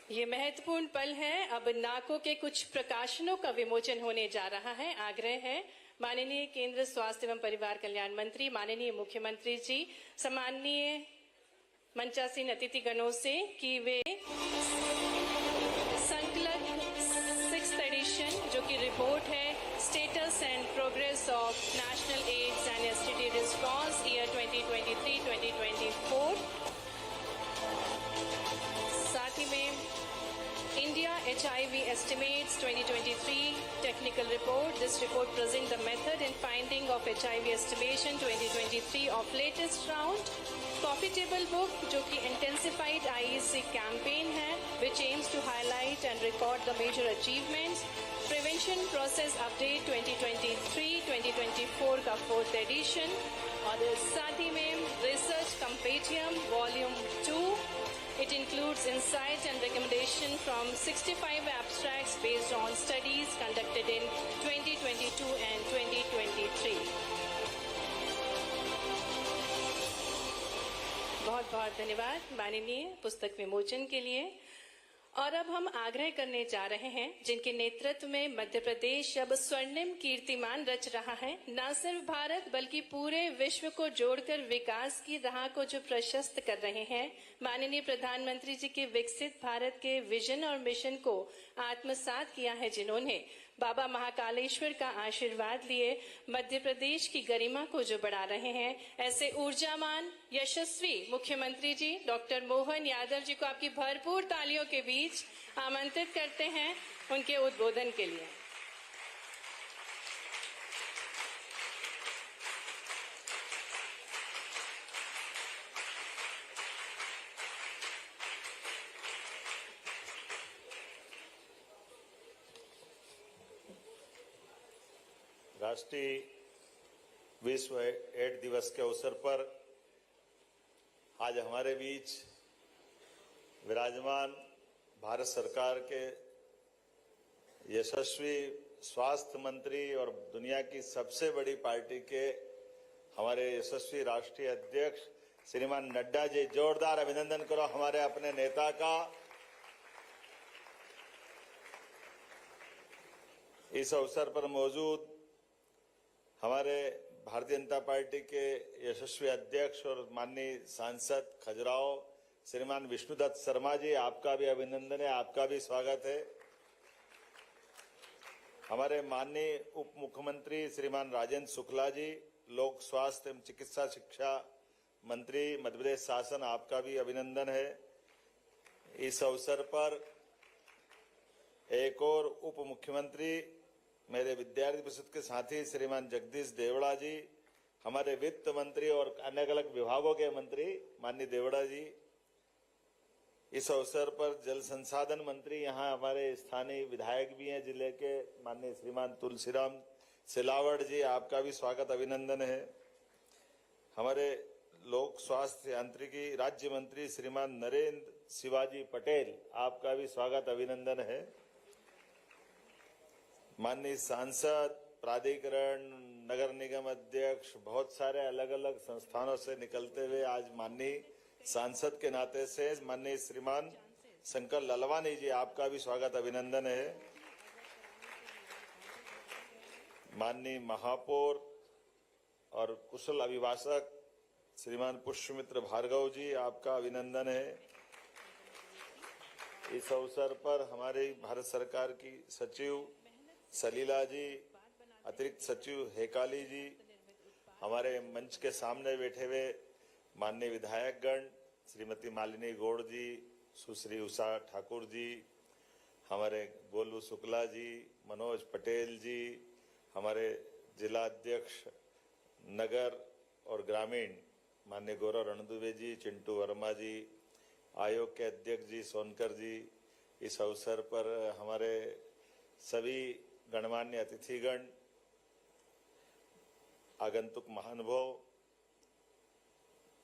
ये महत्वपूर्ण पल है। अब नाकों के कुछ प्रकाशनों का विमोचन होने जा रहा है। आग्रह है माननीय केंद्र स्वास्थ्य एवं परिवार कल्याण मंत्री, माननीय मुख्यमंत्री जी, सम्माननीय मंचासीन अतिथिगणों से कि वे संकलक 6th एडिशन जो कि रिपोर्ट है status and progress of national ads and STD response year 2023-2024, साथ ही में India HIV Estimates 2023 Technical Report. This report presents the method and finding of HIV estimation 2023 of latest round. Coffee Table Book जो कि Intensified IEC campaign है which aims to highlight and record the major achievements. Prevention Process Update 2023-2024 का 4th edition और साथ ही में Research Compendium Volume 2. It includes insight and recommendation from 65 abstracts based on studies conducted in 2022 and 2023. बहुत बहुत धन्यवाद माननीय पुस्तक विमोचन के लिए। और अब हम आग्रह करने जा रहे हैं जिनके नेतृत्व में मध्य प्रदेश अब स्वर्णिम कीर्तिमान रच रहा है, न सिर्फ भारत बल्कि पूरे विश्व को जोड़कर विकास की राह को जो प्रशस्त कर रहे हैं। माननीय प्रधानमंत्री जी के विकसित भारत के विजन और मिशन को आत्मसात किया है जिन्होंने बाबा महाकालेश्वर का आशीर्वाद लिए मध्य प्रदेश की गरिमा को जो बढ़ा रहे हैं, ऐसे ऊर्जावान यशस्वी मुख्यमंत्री जी डॉक्टर मोहन यादव जी को आपकी भरपूर तालियों के बीच आमंत्रित करते हैं उनके उद्बोधन के लिए। राष्ट्रीय विश्व एड्स दिवस के अवसर पर आज हमारे बीच विराजमान भारत सरकार के यशस्वी स्वास्थ्य मंत्री और दुनिया की सबसे बड़ी पार्टी के हमारे यशस्वी राष्ट्रीय अध्यक्ष श्रीमान नड्डा जी, जोरदार अभिनंदन करो हमारे अपने नेता का। इस अवसर पर मौजूद हमारे भारतीय जनता पार्टी के यशस्वी अध्यक्ष और माननीय सांसद खजुराहो श्रीमान विष्णुदत्त शर्मा जी, आपका भी अभिनंदन है, आपका भी स्वागत है। हमारे माननीय उप मुख्यमंत्री श्रीमान राजेंद्र शुक्ला जी, लोक स्वास्थ्य एवं चिकित्सा शिक्षा मंत्री मध्य प्रदेश शासन, आपका भी अभिनंदन है। इस अवसर पर एक और उप मुख्यमंत्री मेरे विद्यार्थी परिषद के साथी श्रीमान जगदीश देवड़ा जी, हमारे वित्त मंत्री और अलग अलग विभागों के मंत्री माननीय देवड़ा जी, इस अवसर पर जल संसाधन मंत्री यहाँ हमारे स्थानीय विधायक भी हैं जिले के माननीय श्रीमान तुलसीराम सिलावट जी, आपका भी स्वागत अभिनंदन है। हमारे लोक स्वास्थ्य यांत्रिकी राज्य मंत्री श्रीमान नरेंद्र शिवाजी पटेल, आपका भी स्वागत अभिनंदन है। माननीय सांसद, प्राधिकरण, नगर निगम अध्यक्ष, बहुत सारे अलग अलग संस्थानों से निकलते हुए आज माननीय सांसद के नाते से माननीय श्रीमान शंकर ललवानी जी, आपका भी स्वागत अभिनंदन है। माननीय महापौर और कुशल अभिभाषक श्रीमान पुष्यमित्र भार्गव जी, आपका अभिनंदन है। इस अवसर पर हमारे भारत सरकार की सचिव सलीला जी, अतिरिक्त सचिव हेकाली जी, हमारे मंच के सामने बैठे हुए माननीय विधायकगण श्रीमती मालिनी गौड़ जी, सुश्री उषा ठाकुर जी, हमारे गोलू शुक्ला जी, मनोज पटेल जी, हमारे जिला अध्यक्ष नगर और ग्रामीण माननीय गौरव रणदुबे जी, चिंटू वर्मा जी, आयोग के अध्यक्ष जी सोनकर जी, इस अवसर पर हमारे सभी गणमान्य अतिथिगण, आगंतुक महानुभाव,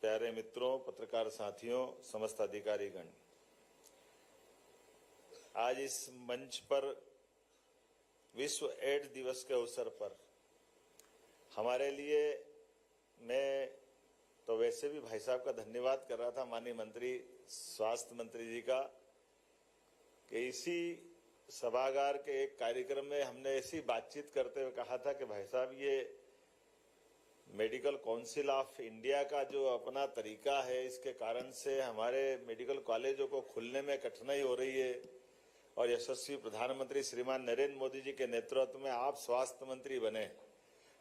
प्यारे मित्रों, पत्रकार साथियों, समस्त अधिकारीगण, आज इस मंच पर विश्व एड्स दिवस के अवसर पर हमारे लिए, मैं तो वैसे भी भाई साहब का धन्यवाद कर रहा था माननीय मंत्री स्वास्थ्य मंत्री जी का, कि इसी सभागार के एक कार्यक्रम में हमने ऐसी बातचीत करते हुए कहा था कि भाई साहब, ये मेडिकल काउंसिल ऑफ इंडिया का जो अपना तरीका है, इसके कारण से हमारे मेडिकल कॉलेजों को खुलने में कठिनाई हो रही है और यशस्वी प्रधानमंत्री श्रीमान नरेंद्र मोदी जी के नेतृत्व में आप स्वास्थ्य मंत्री बने,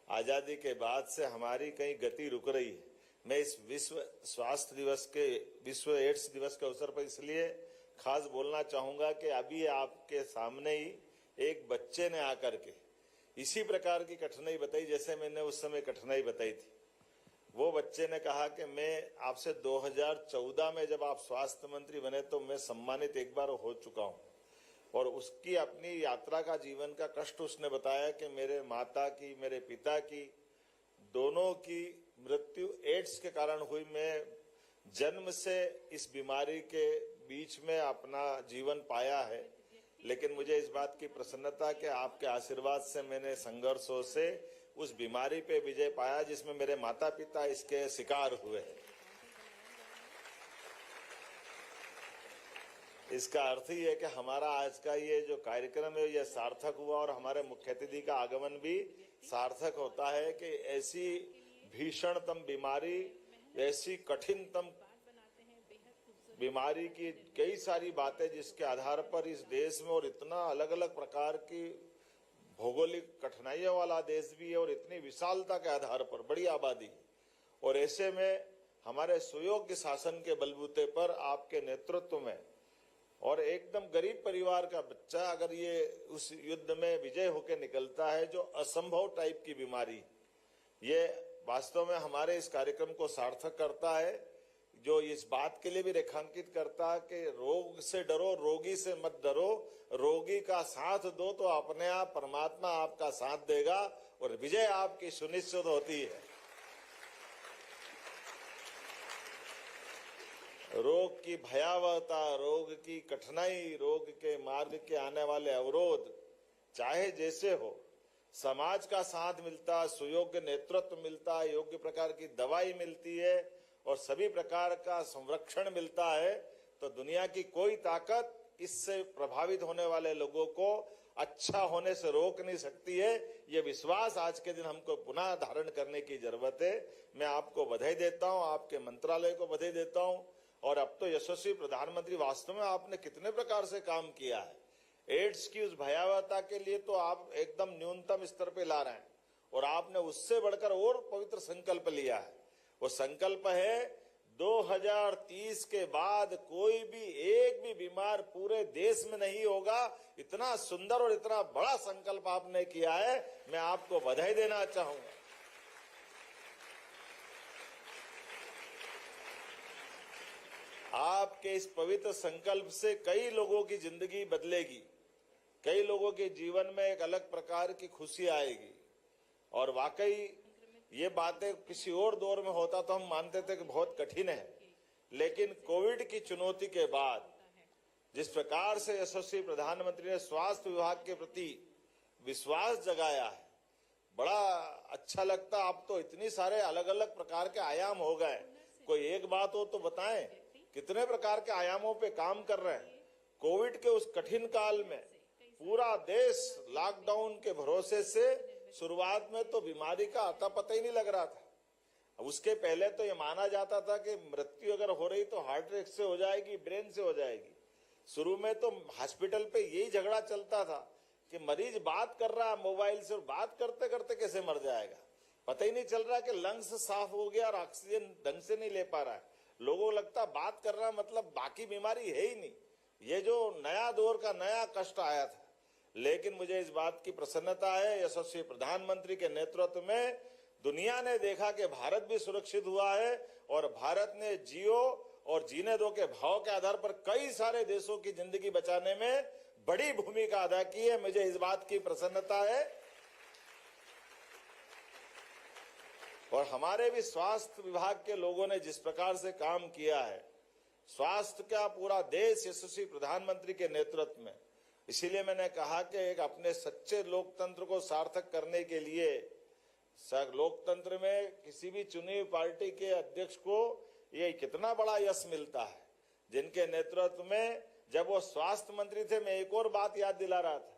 आजादी के बाद से हमारी कहीं गति रुक रही है। मैं इस विश्व स्वास्थ्य दिवस के, विश्व एड्स दिवस के अवसर पर इसलिए खास बोलना चाहूंगा कि अभी आपके सामने ही एक बच्चे ने आकर के इसी प्रकार की कठिनाई बताई जैसे मैंने उस समय कठिनाई बताई थी। वो बच्चे ने कहा कि मैं आपसे 2014 में जब आप स्वास्थ्य मंत्री बने तो मैं सम्मानित एक बार हो चुका हूं, और उसकी अपनी यात्रा का, जीवन का कष्ट उसने बताया कि मेरे माता की, मेरे पिता की, दोनों की मृत्यु एड्स के कारण हुई। मैं जन्म से इस बीमारी के बीच में अपना जीवन पाया है, लेकिन मुझे इस बात की प्रसन्नता कि आपके आशीर्वाद से मैंने संघर्षों से उस बीमारी पे विजय पाया जिसमें मेरे माता पिता इसके शिकार हुए। इसका अर्थ ही है कि हमारा आज का ये जो कार्यक्रम है यह सार्थक हुआ, और हमारे मुख्य अतिथि का आगमन भी सार्थक होता है कि ऐसी भीषणतम बीमारी, ऐसी कठिनतम बीमारी की कई सारी बातें जिसके आधार पर इस देश में और इतना अलग अलग प्रकार की भौगोलिक कठिनाइयों वाला देश भी है और इतनी विशालता के आधार पर बड़ी आबादी, और ऐसे में हमारे सुयोग्य शासन के बलबूते पर आपके नेतृत्व में और एकदम गरीब परिवार का बच्चा अगर ये उस युद्ध में विजय होकर निकलता है, जो असंभव टाइप की बीमारी, ये वास्तव में हमारे इस कार्यक्रम को सार्थक करता है, जो इस बात के लिए भी रेखांकित करता है कि रोग से डरो, रोगी से मत डरो, रोगी का साथ दो तो अपने आप परमात्मा आपका साथ देगा और विजय आपकी सुनिश्चित होती है। रोग की भयावहता, रोग की कठिनाई, रोग के मार्ग के आने वाले अवरोध चाहे जैसे हो, समाज का साथ मिलता, सुयोग्य नेतृत्व मिलता, योग्य प्रकार की दवाई मिलती है और सभी प्रकार का संरक्षण मिलता है, तो दुनिया की कोई ताकत इससे प्रभावित होने वाले लोगों को अच्छा होने से रोक नहीं सकती है। ये विश्वास आज के दिन हमको पुनः धारण करने की जरूरत है। मैं आपको बधाई देता हूं, आपके मंत्रालय को बधाई देता हूं। और अब तो यशस्वी प्रधानमंत्री, वास्तव में आपने कितने प्रकार से काम किया है। एड्स की उस भयावहता के लिए तो आप एकदम न्यूनतम स्तर पे ला रहे हैं और आपने उससे बढ़कर और पवित्र संकल्प लिया है। वो संकल्प है 2030 के बाद कोई भी एक भी बीमार पूरे देश में नहीं होगा। इतना सुंदर और इतना बड़ा संकल्प आपने किया है, मैं आपको बधाई देना चाहूंगा। आपके इस पवित्र संकल्प से कई लोगों की जिंदगी बदलेगी, कई लोगों के जीवन में एक अलग प्रकार की खुशी आएगी। और वाकई ये बातें किसी और दौर में होता तो हम मानते थे कि बहुत कठिन है, लेकिन कोविड की चुनौती के बाद जिस प्रकार से यशस्वी प्रधानमंत्री ने स्वास्थ्य विभाग के प्रति विश्वास जगाया है, बड़ा अच्छा लगता। अब तो इतनी सारे अलग अलग प्रकार के आयाम हो गए, कोई एक बात हो तो बताएं, कितने प्रकार के आयामों पे काम कर रहे हैं। कोविड के उस कठिन काल में पूरा देश लॉकडाउन के भरोसे से, शुरुआत में तो बीमारी का अता पता ही नहीं लग रहा था। उसके पहले तो ये माना जाता था कि मृत्यु अगर हो रही तो हार्ट अटैक से हो जाएगी, ब्रेन से हो जाएगी। शुरू में तो हॉस्पिटल पे यही झगड़ा चलता था कि मरीज बात कर रहा है मोबाइल से और बात करते करते कैसे मर जाएगा, पता ही नहीं चल रहा कि लंग्स साफ हो गया और ऑक्सीजन ढंग से नहीं ले पा रहा है। लोगों को लगता बात कर रहा मतलब बाकी बीमारी है ही नहीं। ये जो नया दौर का नया कष्ट आया था, लेकिन मुझे इस बात की प्रसन्नता है, यशस्वी प्रधानमंत्री के नेतृत्व में दुनिया ने देखा कि भारत भी सुरक्षित हुआ है और भारत ने जियो और जीने दो के भाव के आधार पर कई सारे देशों की जिंदगी बचाने में बड़ी भूमिका अदा की है। मुझे इस बात की प्रसन्नता है। और हमारे भी स्वास्थ्य विभाग के लोगों ने जिस प्रकार से काम किया है, स्वास्थ्य का पूरा देश यशस्वी प्रधानमंत्री के नेतृत्व में, इसीलिए मैंने कहा कि एक अपने सच्चे लोकतंत्र को सार्थक करने के लिए लोकतंत्र में किसी भी चुनी हुई पार्टी के अध्यक्ष को ये कितना बड़ा यश मिलता है, जिनके नेतृत्व में जब वो स्वास्थ्य मंत्री थे। मैं एक और बात याद दिला रहा था,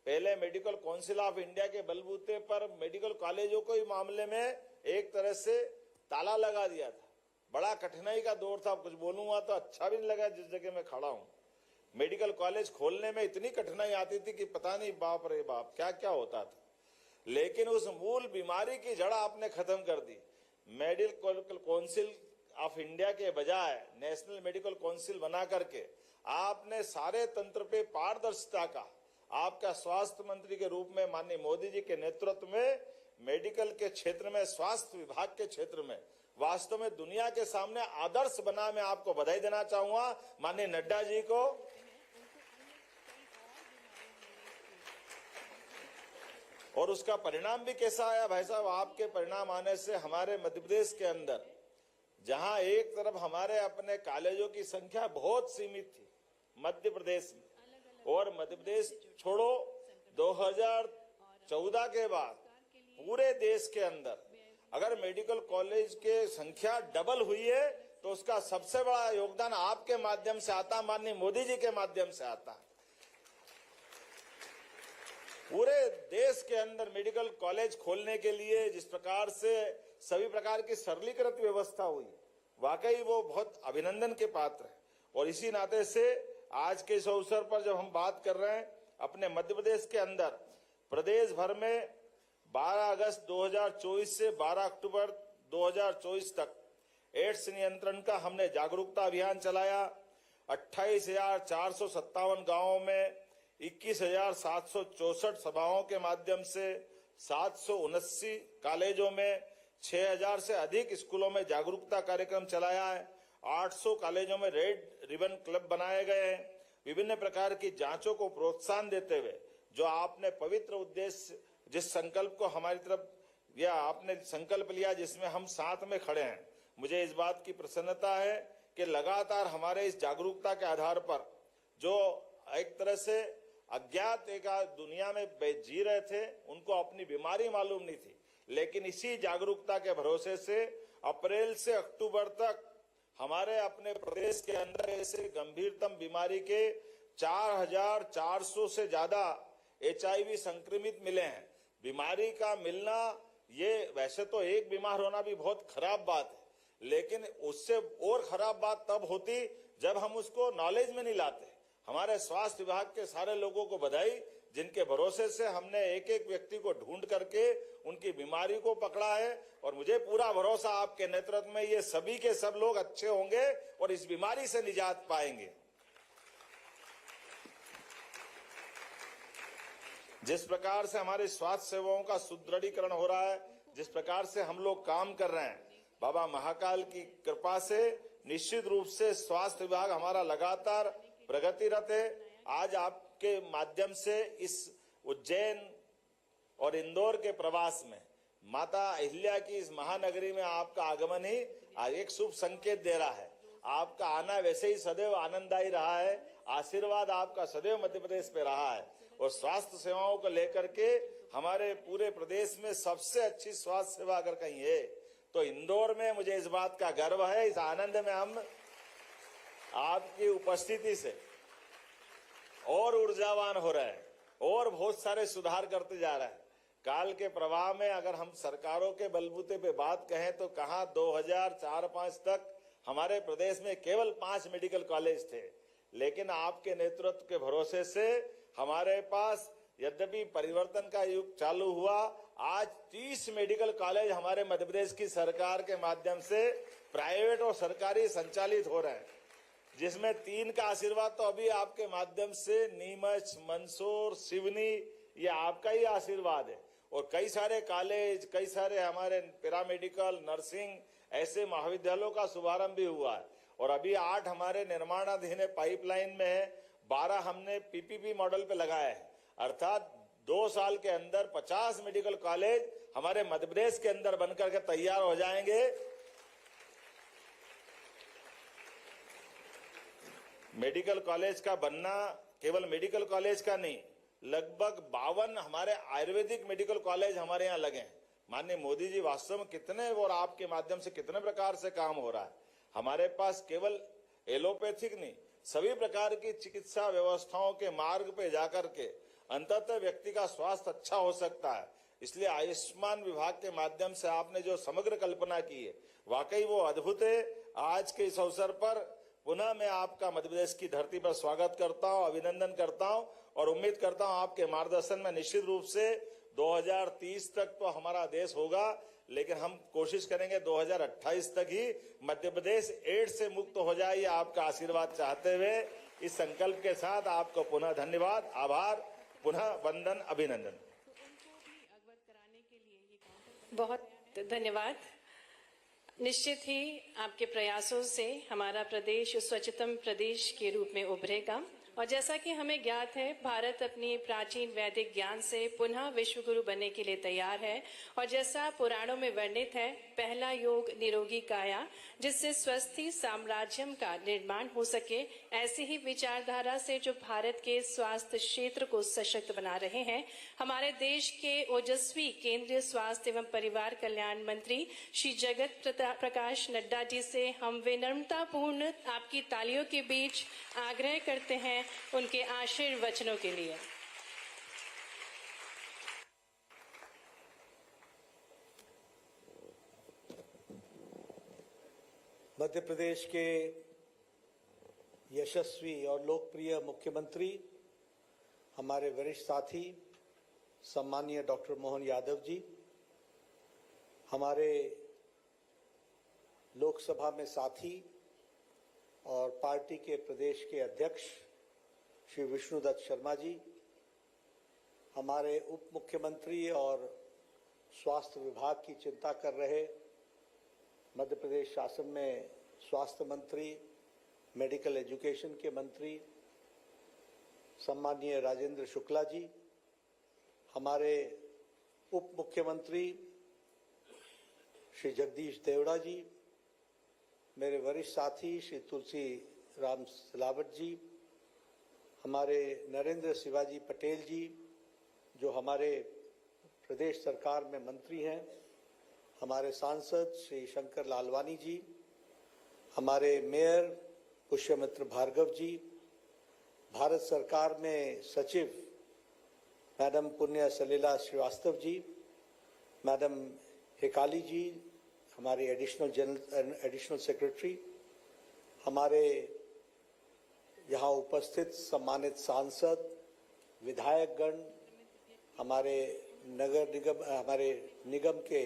पहले मेडिकल काउंसिल ऑफ इंडिया के बलबूते पर मेडिकल कॉलेजों को ही मामले में एक तरह से ताला लगा दिया था। बड़ा कठिनाई का दौर था, कुछ बोलूंगा तो अच्छा भी नहीं लगा जिस जगह मैं खड़ा हूं। मेडिकल कॉलेज खोलने में इतनी कठिनाई आती थी कि पता नहीं बाप रे बाप क्या क्या होता था, लेकिन उस मूल बीमारी की जड़ आपने खत्म कर दी। मेडिकल काउंसिल ऑफ इंडिया के बजाय नेशनल मेडिकल काउंसिल बना करके आपने सारे तंत्र पे पारदर्शिता का, आपका स्वास्थ्य मंत्री के रूप में माननीय मोदी जी के नेतृत्व में मेडिकल के क्षेत्र में, स्वास्थ्य विभाग के क्षेत्र में वास्तव में दुनिया के सामने आदर्श बना। मैं आपको बधाई देना चाहूंगा माननीय नड्डा जी को। और उसका परिणाम भी कैसा आया भाई साहब, आपके परिणाम आने से हमारे मध्य प्रदेश के अंदर, जहां एक तरफ हमारे अपने कॉलेजों की संख्या बहुत सीमित थी मध्य प्रदेश में, और मध्य प्रदेश छोड़ो 2014 के बाद पूरे देश के अंदर अगर मेडिकल कॉलेज के संख्या डबल हुई है तो उसका सबसे बड़ा योगदान आपके माध्यम से आता, माननीय मोदी जी के माध्यम से आता है। पूरे देश के अंदर मेडिकल कॉलेज खोलने के लिए जिस प्रकार से सभी प्रकार की सरलीकृत व्यवस्था हुई, वाकई वो बहुत अभिनंदन के पात्र है। और इसी नाते से आज के इस अवसर पर जब हम बात कर रहे हैं, अपने मध्य प्रदेश के अंदर प्रदेश भर में 12 अगस्त 2024 से 12 अक्टूबर 2024 तक एड्स नियंत्रण का हमने जागरूकता अभियान चलाया। 28,457 गांवों में 21,764 सभाओं के माध्यम से 779 कॉलेजों में 6,000 से अधिक स्कूलों में जागरूकता कार्यक्रम चलाया है। 800 कॉलेजों में रेड रिबन क्लब बनाए गए हैं। विभिन्न प्रकार की जांचों को प्रोत्साहन देते हुए जो आपने पवित्र उद्देश्य, जिस संकल्प को हमारी तरफ या आपने संकल्प लिया जिसमें हम साथ में खड़े हैं, मुझे इस बात की प्रसन्नता है कि लगातार हमारे इस जागरूकता के आधार पर जो एक तरह से अज्ञात एक दुनिया में जी रहे थे, उनको अपनी बीमारी मालूम नहीं थी, लेकिन इसी जागरूकता के भरोसे से अप्रैल से अक्टूबर तक हमारे अपने प्रदेश के अंदर ऐसे गंभीरतम बीमारी के 4,400 से ज्यादा HIV संक्रमित मिले हैं। बीमारी का मिलना, ये वैसे तो एक बीमार होना भी बहुत खराब बात है, लेकिन उससे और खराब बात तब होती जब हम उसको नॉलेज में नहीं लाते। हमारे स्वास्थ्य विभाग के सारे लोगों को बधाई, जिनके भरोसे से हमने एक एक व्यक्ति को ढूंढ करके उनकी बीमारी को पकड़ा है, और मुझे पूरा भरोसा आपके नेतृत्व में ये सभी के सब लोग अच्छे होंगे और इस बीमारी से निजात पाएंगे। जिस प्रकार से हमारी स्वास्थ्य सेवाओं का सुदृढ़ीकरण हो रहा है, जिस प्रकार से हम लोग काम कर रहे हैं, बाबा महाकाल की कृपा से निश्चित रूप से स्वास्थ्य विभाग हमारा लगातार प्रगतिरत है। आज आपके माध्यम से इस उज्जैन और इंदौर के प्रवास में माता अहिल्या की इस महानगरी में आपका आगमन ही आज एक शुभ संकेत दे रहा है। आपका आना वैसे ही सदैव आनंददायी रहा है, आशीर्वाद आपका सदैव मध्य प्रदेश पे रहा है, और स्वास्थ्य सेवाओं को लेकर के हमारे पूरे प्रदेश में सबसे अच्छी स्वास्थ्य सेवा अगर कहीं है तो इंदौर में। मुझे इस बात का गर्व है। इस आनंद में हम आपकी उपस्थिति से और ऊर्जावान हो रहे हैं और बहुत सारे सुधार करते जा रहे हैं। काल के प्रवाह में अगर हम सरकारों के बलबूते पे बात कहें तो कहाँ 2004-05 तक हमारे प्रदेश में केवल 5 मेडिकल कॉलेज थे, लेकिन आपके नेतृत्व के भरोसे से हमारे पास यद्यपि परिवर्तन का युग चालू हुआ, आज 30 मेडिकल कॉलेज हमारे मध्य प्रदेश की सरकार के माध्यम से प्राइवेट और सरकारी संचालित हो रहे हैं, जिसमें 3 का आशीर्वाद तो अभी आपके माध्यम से नीमच, मंदसौर, सिवनी, ये आपका ही आशीर्वाद है। और कई सारे कॉलेज, कई सारे हमारे पैरामेडिकल, नर्सिंग ऐसे महाविद्यालयों का शुभारंभ भी हुआ है। और अभी 8 हमारे निर्माणाधीन पाइपलाइन में है, 12 हमने PPP मॉडल पे लगाया है, अर्थात 2 साल के अंदर 50 मेडिकल कॉलेज हमारे मध्य प्रदेश के अंदर बनकर के तैयार हो जाएंगे। मेडिकल कॉलेज का बनना केवल मेडिकल कॉलेज का नहीं, लगभग 52 हमारे आयुर्वेदिक मेडिकल कॉलेज हमारे यहाँ लगे हैं। माननीय मोदी जी वास्तव में कितने और आपके माध्यम से कितने प्रकार से काम हो रहा है। हमारे पास केवल एलोपैथिक नहीं, सभी प्रकार की चिकित्सा व्यवस्थाओं के मार्ग पे जाकर के अंततः व्यक्ति का स्वास्थ्य अच्छा हो सकता है। इसलिए आयुष्मान विभाग के माध्यम से आपने जो समग्र कल्पना की है, वाकई वो अद्भुत है। आज के इस अवसर पर पुनः मैं आपका मध्य प्रदेश की धरती पर स्वागत करता हूं, अभिनंदन करता हूं और उम्मीद करता हूं आपके मार्गदर्शन में निश्चित रूप से 2030 तक तो हमारा देश होगा, लेकिन हम कोशिश करेंगे 2028 तक ही मध्य प्रदेश एड्स से मुक्त हो जाए। ये आपका आशीर्वाद चाहते हुए इस संकल्प के साथ आपको पुनः धन्यवाद, आभार, पुनः वंदन, अभिनंदन। बहुत धन्यवाद। निश्चित ही आपके प्रयासों से हमारा प्रदेश स्वच्छतम प्रदेश के रूप में उभरेगा। और जैसा कि हमें ज्ञात है, भारत अपनी प्राचीन वैदिक ज्ञान से पुनः विश्व गुरु बनने के लिए तैयार है। और जैसा पुराणों में वर्णित है, पहला योग निरोगी काया, जिससे स्वस्थी साम्राज्यम का निर्माण हो सके, ऐसी ही विचारधारा से जो भारत के स्वास्थ्य क्षेत्र को सशक्त बना रहे हैं, हमारे देश के ओजस्वी केंद्रीय स्वास्थ्य एवं परिवार कल्याण मंत्री श्री जगत प्रकाश नड्डा जी से हम विनम्रता पूर्ण आपकी तालियों के बीच आग्रह करते हैं उनके आशीर्वचनों के लिए। मध्य प्रदेश के यशस्वी और लोकप्रिय मुख्यमंत्री, हमारे वरिष्ठ साथी सम्मानीय डॉक्टर मोहन यादव जी, हमारे लोकसभा में साथी और पार्टी के प्रदेश के अध्यक्ष श्री विष्णुदत्त शर्मा जी, हमारे उप मुख्यमंत्री और स्वास्थ्य विभाग की चिंता कर रहे मध्य प्रदेश शासन में स्वास्थ्य मंत्री, मेडिकल एजुकेशन के मंत्री सम्मानीय राजेंद्र शुक्ला जी, हमारे उप मुख्यमंत्री श्री जगदीश देवड़ा जी, मेरे वरिष्ठ साथी श्री तुलसी राम सिलावट जी, हमारे नरेंद्र शिवाजी पटेल जी जो हमारे प्रदेश सरकार में मंत्री हैं, हमारे सांसद श्री शंकर लालवानी जी, हमारे मेयर पुष्यमित्र भार्गव जी, भारत सरकार में सचिव मैडम पुण्य सलीला श्रीवास्तव जी, मैडम हेकाली जी, हमारे एडिशनल सेक्रेटरी, हमारे यहाँ उपस्थित सम्मानित सांसद, विधायकगण, हमारे हमारे निगम के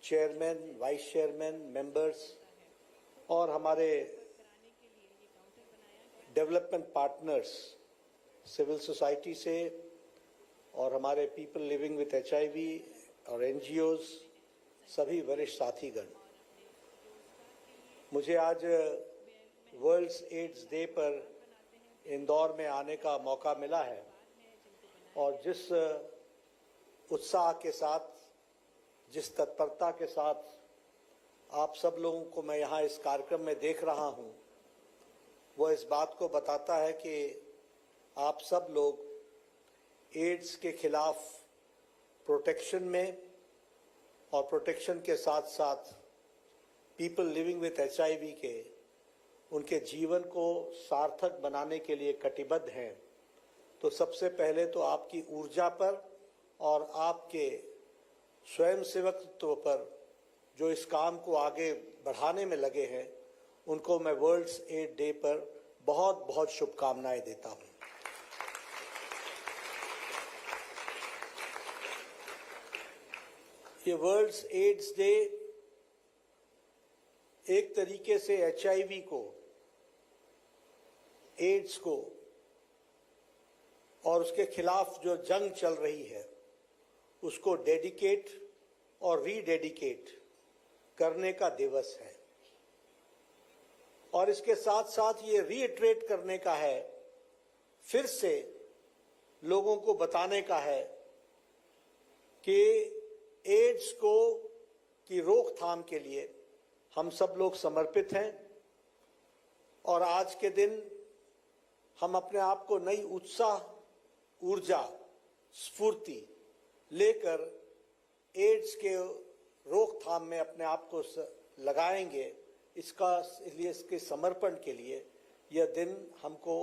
चेयरमैन, वाइस चेयरमैन, मेंबर्स और हमारे डेवलपमेंट पार्टनर्स सिविल सोसाइटी से और हमारे पीपल लिविंग विथ एचआईवी और एनजीओज, सभी वरिष्ठ साथीगण, मुझे आज वर्ल्ड एड्स डे पर इंदौर में आने का मौका मिला है और जिस उत्साह के साथ, जिस तत्परता के साथ आप सब लोगों को मैं यहाँ इस कार्यक्रम में देख रहा हूँ, वह इस बात को बताता है कि आप सब लोग एड्स के खिलाफ प्रोटेक्शन में और प्रोटेक्शन के साथ साथ पीपल लिविंग विथ एचआईवी के उनके जीवन को सार्थक बनाने के लिए कटिबद्ध हैं। तो सबसे पहले तो आपकी ऊर्जा पर और आपके स्वयंसेवकत्व पर जो इस काम को आगे बढ़ाने में लगे हैं, उनको मैं वर्ल्ड एड्स डे पर बहुत बहुत शुभकामनाएं देता हूं। ये वर्ल्ड एड्स डे एक तरीके से एचआईवी को, एड्स को और उसके खिलाफ जो जंग चल रही है उसको डेडिकेट और रीडेडिकेट करने का दिवस है और इसके साथ साथ ये रीइटरेट करने का है, फिर से लोगों को बताने का है कि एड्स को की रोकथाम के लिए हम सब लोग समर्पित हैं और आज के दिन हम अपने आप को नई उत्साह, ऊर्जा, स्फूर्ति लेकर एड्स के रोकथाम में अपने आप को लगाएंगे। इसलिए इसके समर्पण के लिए यह दिन हमको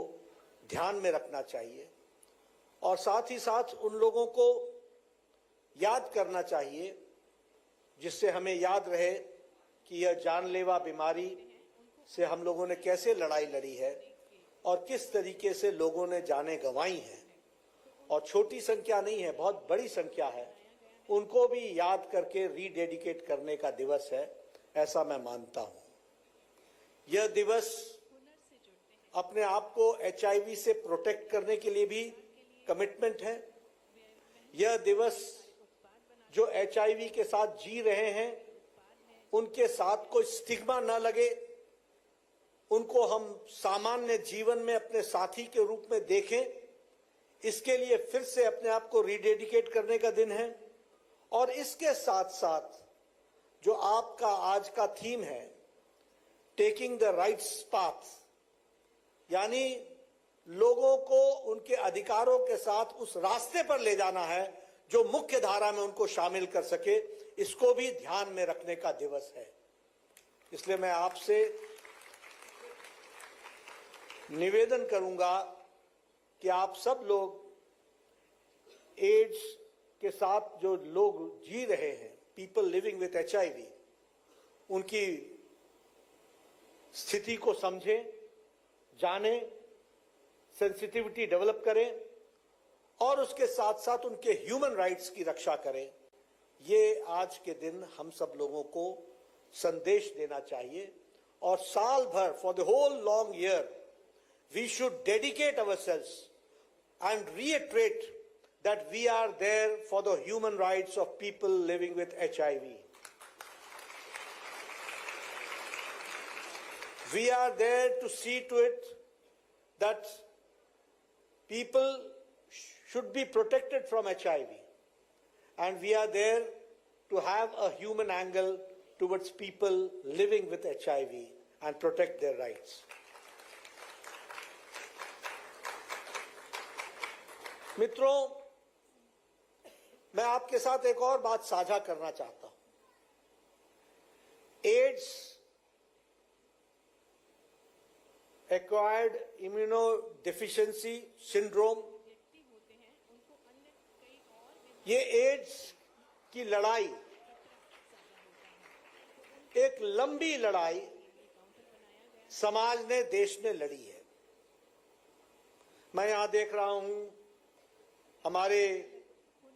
ध्यान में रखना चाहिए और साथ ही साथ उन लोगों को याद करना चाहिए जिससे हमें याद रहे कि यह जानलेवा बीमारी से हम लोगों ने कैसे लड़ाई लड़ी है और किस तरीके से लोगों ने जानें गंवाई हैं और छोटी संख्या नहीं है, बहुत बड़ी संख्या है, उनको भी याद करके रीडेडिकेट करने का दिवस है, ऐसा मैं मानता हूं। यह दिवस अपने आप को एचआईवी से प्रोटेक्ट करने के लिए भी कमिटमेंट है। यह दिवस जो एचआईवी के साथ जी रहे हैं उनके साथ कोई स्टिग्मा न लगे, उनको हम सामान्य जीवन में अपने साथी के रूप में देखें, इसके लिए फिर से अपने आप को रीडेडिकेट करने का दिन है। और इसके साथ साथ जो आपका आज का थीम है, टेकिंग द राइट्स पाथ, यानी लोगों को उनके अधिकारों के साथ उस रास्ते पर ले जाना है जो मुख्य धारा में उनको शामिल कर सके, इसको भी ध्यान में रखने का दिवस है। इसलिए मैं आपसे निवेदन करूंगा कि आप सब लोग एड्स के साथ जो लोग जी रहे हैं, पीपल लिविंग विथ एचआईवी, उनकी स्थिति को समझें, जानें, सेंसिटिविटी डेवलप करें और उसके साथ साथ उनके ह्यूमन राइट्स की रक्षा करें, ये आज के दिन हम सब लोगों को संदेश देना चाहिए। और साल भर, for the whole long year, we should dedicate ourselves and reiterate that we are there for the human rights of people living with HIV. We are there to see to it that people should be protected from HIV, and we are there to have a human angle towards people living with HIV and protect their rights. मित्रों, मैं आपके साथ एक और बात साझा करना चाहता हूं। एड्स, एक्वायर्ड इम्यूनोडेफिशिएंसी सिंड्रोम, ये एड्स की लड़ाई एक लंबी लड़ाई समाज ने, देश ने लड़ी है। मैं यहां देख रहा हूं हमारे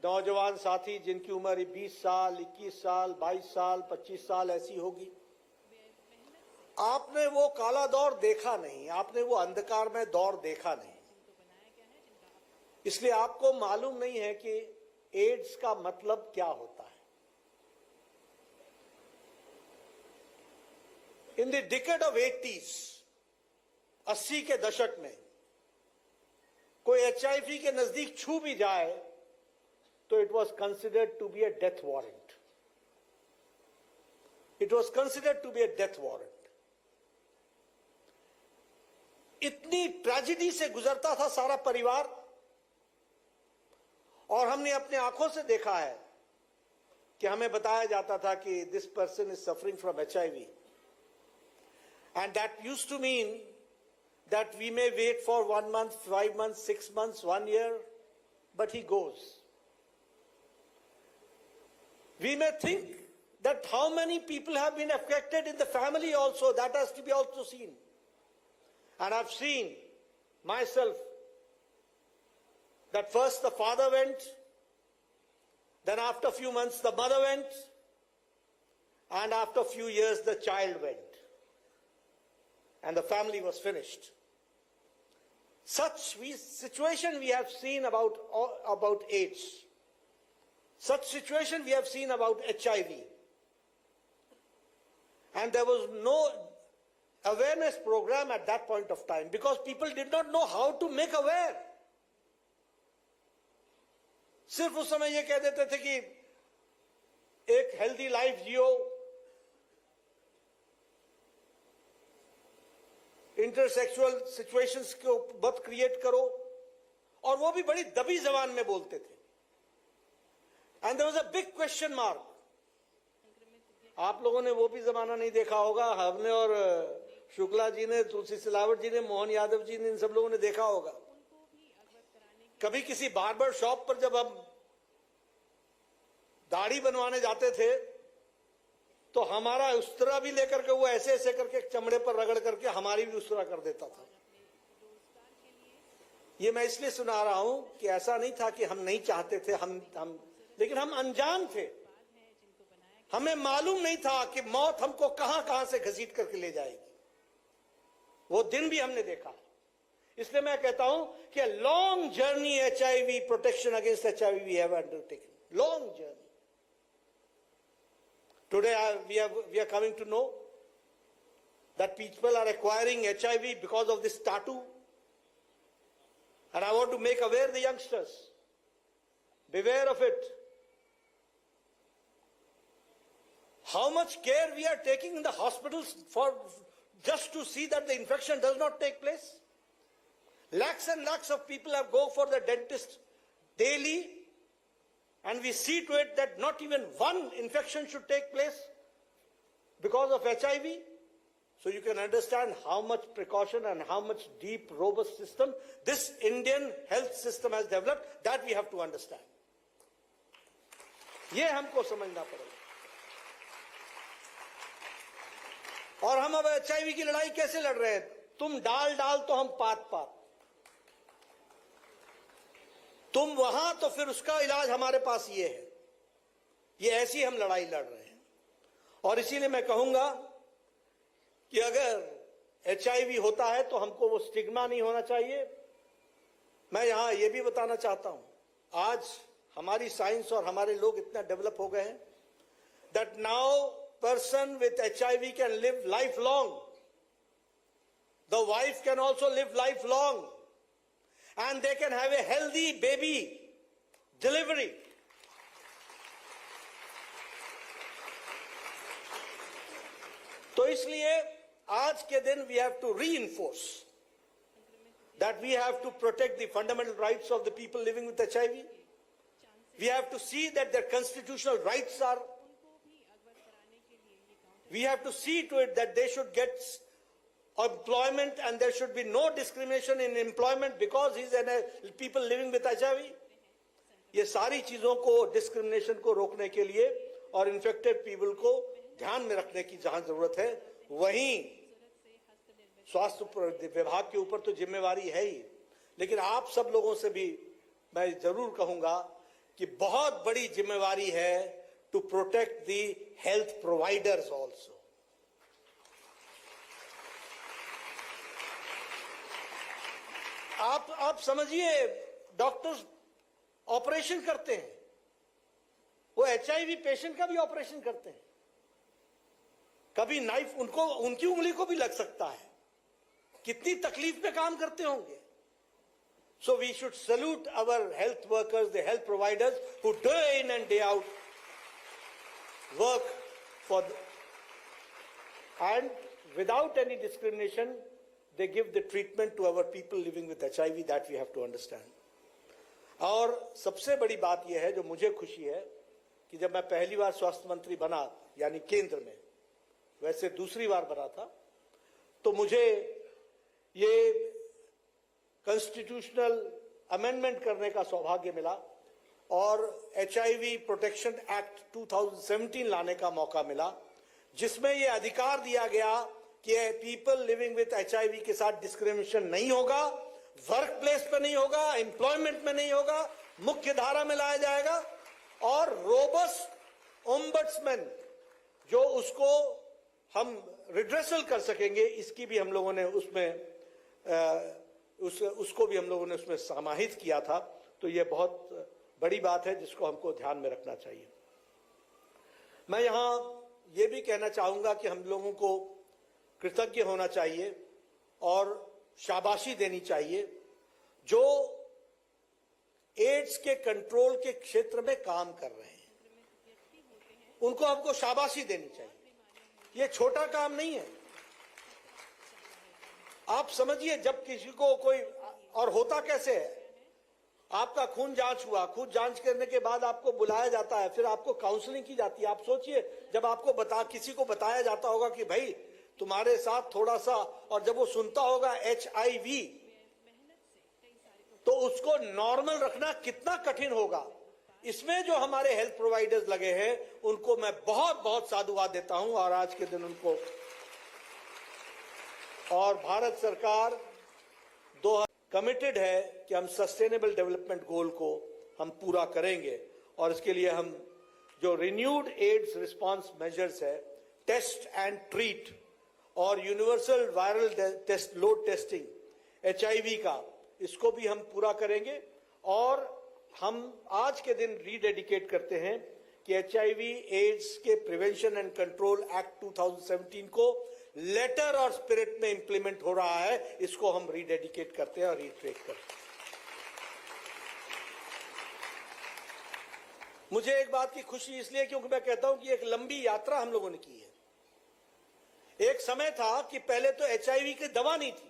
नौजवान साथी जिनकी उम्र 20 साल, 21 साल, 22 साल, 25 साल ऐसी होगी। आपने वो काला दौर देखा नहीं, आपने वो अंधकार में दौर देखा नहीं, इसलिए आपको मालूम नहीं है कि एड्स का मतलब क्या होता है। In the decade of 80s, 80 के दशक में कोई HIV के नजदीक छू भी जाए तो it was considered to be a death warrant. It was considered to be a death warrant. इतनी ट्रेजेडी से गुजरता था सारा परिवार, और हमने अपने आंखों से देखा है कि हमें बताया जाता था कि this person is suffering from HIV, and that used to mean that we may wait for 1 month, 5 months, 6 months, 1 year, but he goes. We may think that how many people have been affected in the family also, that has to be also seen. And I've seen myself that first the father went, then after a few months the mother went, and after a few years the child went. And the family was finished. Such situation we have seen about AIDS. Such situation we have seen about HIV. And there was no awareness program at that point of time because people did not know how to make aware. सिर्फ उस समय ये कह देते थे कि एक healthy life जियो, इंटरसेक्सुअल situations को मत क्रिएट करो, और वो भी बड़ी दबी जबान में बोलते थे। And there was a big question mark. आप लोगों ने वो भी जमाना नहीं देखा होगा, हमने और शुक्ला जी ने, तुलसी सिलावट जी ने, मोहन यादव जी ने, इन सब लोगों ने देखा होगा। कभी किसी बार्बर शॉप पर जब हम दाढ़ी बनवाने जाते थे तो हमारा उस्तरा भी लेकर के वो ऐसे ऐसे करके चमड़े पर रगड़ करके हमारी भी उस्तरा कर देता था। ये मैं इसलिए सुना रहा हूं कि ऐसा नहीं था कि हम नहीं चाहते थे, लेकिन हम अनजान थे। हमें मालूम नहीं था कि मौत हमको कहां कहां से घसीट करके ले जाएगी। वो दिन भी हमने देखा। इसलिए मैं कहता हूं कि long journey HIV protection against HIV we have undertaken, long journey. Today we are coming to know that people are acquiring HIV because of this tattoo. And I want to make aware the youngsters. Beware of it. How much care we are taking in the hospitals for just to see that the infection does not take place. Lakhs and lakhs of people have go for the dentist daily, and we see to it that not even one infection should take place because of HIV. So you can understand how much precaution and how much deep, robust system this Indian health system has developed. That we have to understand. ये हमको समझना पड़ेगा। और हम अब HIV की लड़ाई कैसे लड़ रहे हैं? तुम डाल डाल तो हम पात पात। तुम वहां तो फिर उसका इलाज हमारे पास ये है। ये ऐसी हम लड़ाई लड़ रहे हैं। और इसीलिए मैं कहूंगा कि अगर एचआईवी होता है तो हमको वो स्टिग्मा नहीं होना चाहिए। मैं यहां ये भी बताना चाहता हूं, आज हमारी साइंस और हमारे लोग इतना डेवलप हो गए हैं that now person with HIV can live life long, the wife can also live life long, and they can have a healthy baby delivery. तो इसलिए आज के दिन we have to reinforce that we have to protect the fundamental rights of the people living with HIV. We have to see that their constitutional rights are, we have to see to it that they should get employment and there should be no discrimination in employment because he's people living with HIV. ये सारी चीजों को, discrimination को रोकने के लिए और infected people को ध्यान में रखने की जहां जरूरत है, वहीं स्वास्थ्य विभाग के ऊपर तो जिम्मेवारी है ही, लेकिन आप सब लोगों से भी मैं जरूर कहूंगा कि बहुत बड़ी जिम्मेवारी है to protect the health providers also. आप समझिए, डॉक्टर्स ऑपरेशन करते हैं, वो एचआईवी पेशेंट का भी ऑपरेशन करते हैं, कभी नाइफ उनको, उनकी उंगली को भी लग सकता है, कितनी तकलीफ में काम करते होंगे। So we should salute our health workers, the health providers who day in and day out work for and without any discrimination they give the treatment to our people living with HIV, that we have to understand. और सबसे बड़ी बात यह है, जो मुझे खुशी है, कि जब मैं पहली बार स्वास्थ्य मंत्री बना, यानी केंद्र में, वैसे दूसरी बार बना था, तो मुझे ये कॉन्स्टिट्यूशनल अमेंडमेंट करने का सौभाग्य मिला और HIV प्रोटेक्शन एक्ट 2017 लाने का मौका मिला, जिसमें ये अधिकार दिया गया कि पीपल लिविंग विथ एचआईवी के साथ डिस्क्रिमिनेशन नहीं होगा, वर्क प्लेस पे नहीं होगा, एम्प्लॉयमेंट में नहीं होगा, मुख्य धारा में लाया जाएगा और रोबस्ट ओम्बड्समैन जो उसको हम रिड्रेसल कर सकेंगे, इसकी भी हम लोगों ने उसमें उसको भी हम लोगों ने उसमें समाहित किया था। तो ये बहुत बड़ी बात है जिसको हमको ध्यान में रखना चाहिए। मैं यहां ये भी कहना चाहूंगा कि हम लोगों को कृतज्ञ होना चाहिए और शाबाशी देनी चाहिए जो एड्स के कंट्रोल के क्षेत्र में काम कर रहे हैं, उनको हमको शाबाशी देनी चाहिए। ये छोटा काम नहीं है। आप समझिए, जब किसी को कोई, और होता कैसे है, आपका खून जांच हुआ, खून जांच करने के बाद आपको बुलाया जाता है, फिर आपको काउंसलिंग की जाती है। आप सोचिए, जब आपको किसी को बताया जाता होगा कि भाई तुम्हारे साथ थोड़ा सा, और जब वो सुनता होगा HIV, तो उसको नॉर्मल रखना कितना कठिन होगा। इसमें जो हमारे हेल्थ प्रोवाइडर्स लगे हैं, उनको मैं बहुत बहुत साधुवाद देता हूं और आज के दिन उनको, और भारत सरकार कमिटेड है कि हम सस्टेनेबल डेवलपमेंट गोल को हम पूरा करेंगे। और इसके लिए हम जो रिन्यूड एड्स रिस्पांस मेजर्स है, टेस्ट एंड ट्रीट और universal viral test load testing HIV का, इसको भी हम पूरा करेंगे। और हम आज के दिन रीडेडिकेट करते हैं कि HIV एड्स के प्रिवेंशन एंड कंट्रोल एक्ट 2017 को लेटर और स्पिरिट में इंप्लीमेंट हो रहा है, इसको हम रीडेडिकेट करते हैं और रीट्रेट करते हैं। मुझे एक बात की खुशी इसलिए क्योंकि मैं कहता हूं कि एक लंबी यात्रा हम लोगों ने की है। एक समय था कि पहले तो HIV की दवा नहीं थी,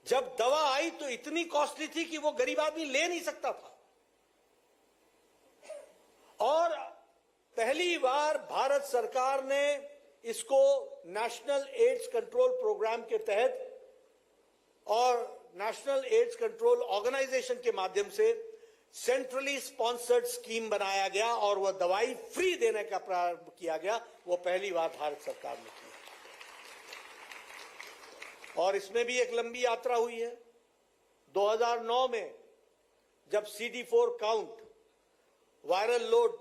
जब दवा आई तो इतनी कॉस्टली थी कि वो गरीब आदमी ले नहीं सकता था। और पहली बार भारत सरकार ने इसको नेशनल एड्स कंट्रोल प्रोग्राम के तहत और नेशनल एड्स कंट्रोल ऑर्गेनाइजेशन के माध्यम से सेंट्रली स्पॉन्सर्ड स्कीम बनाया गया और वह दवाई फ्री देने का प्रारंभ किया गया। वो पहली बार भारत सरकार ने की और इसमें भी एक लंबी यात्रा हुई है। 2009 में जब CD4 काउंट वायरल लोड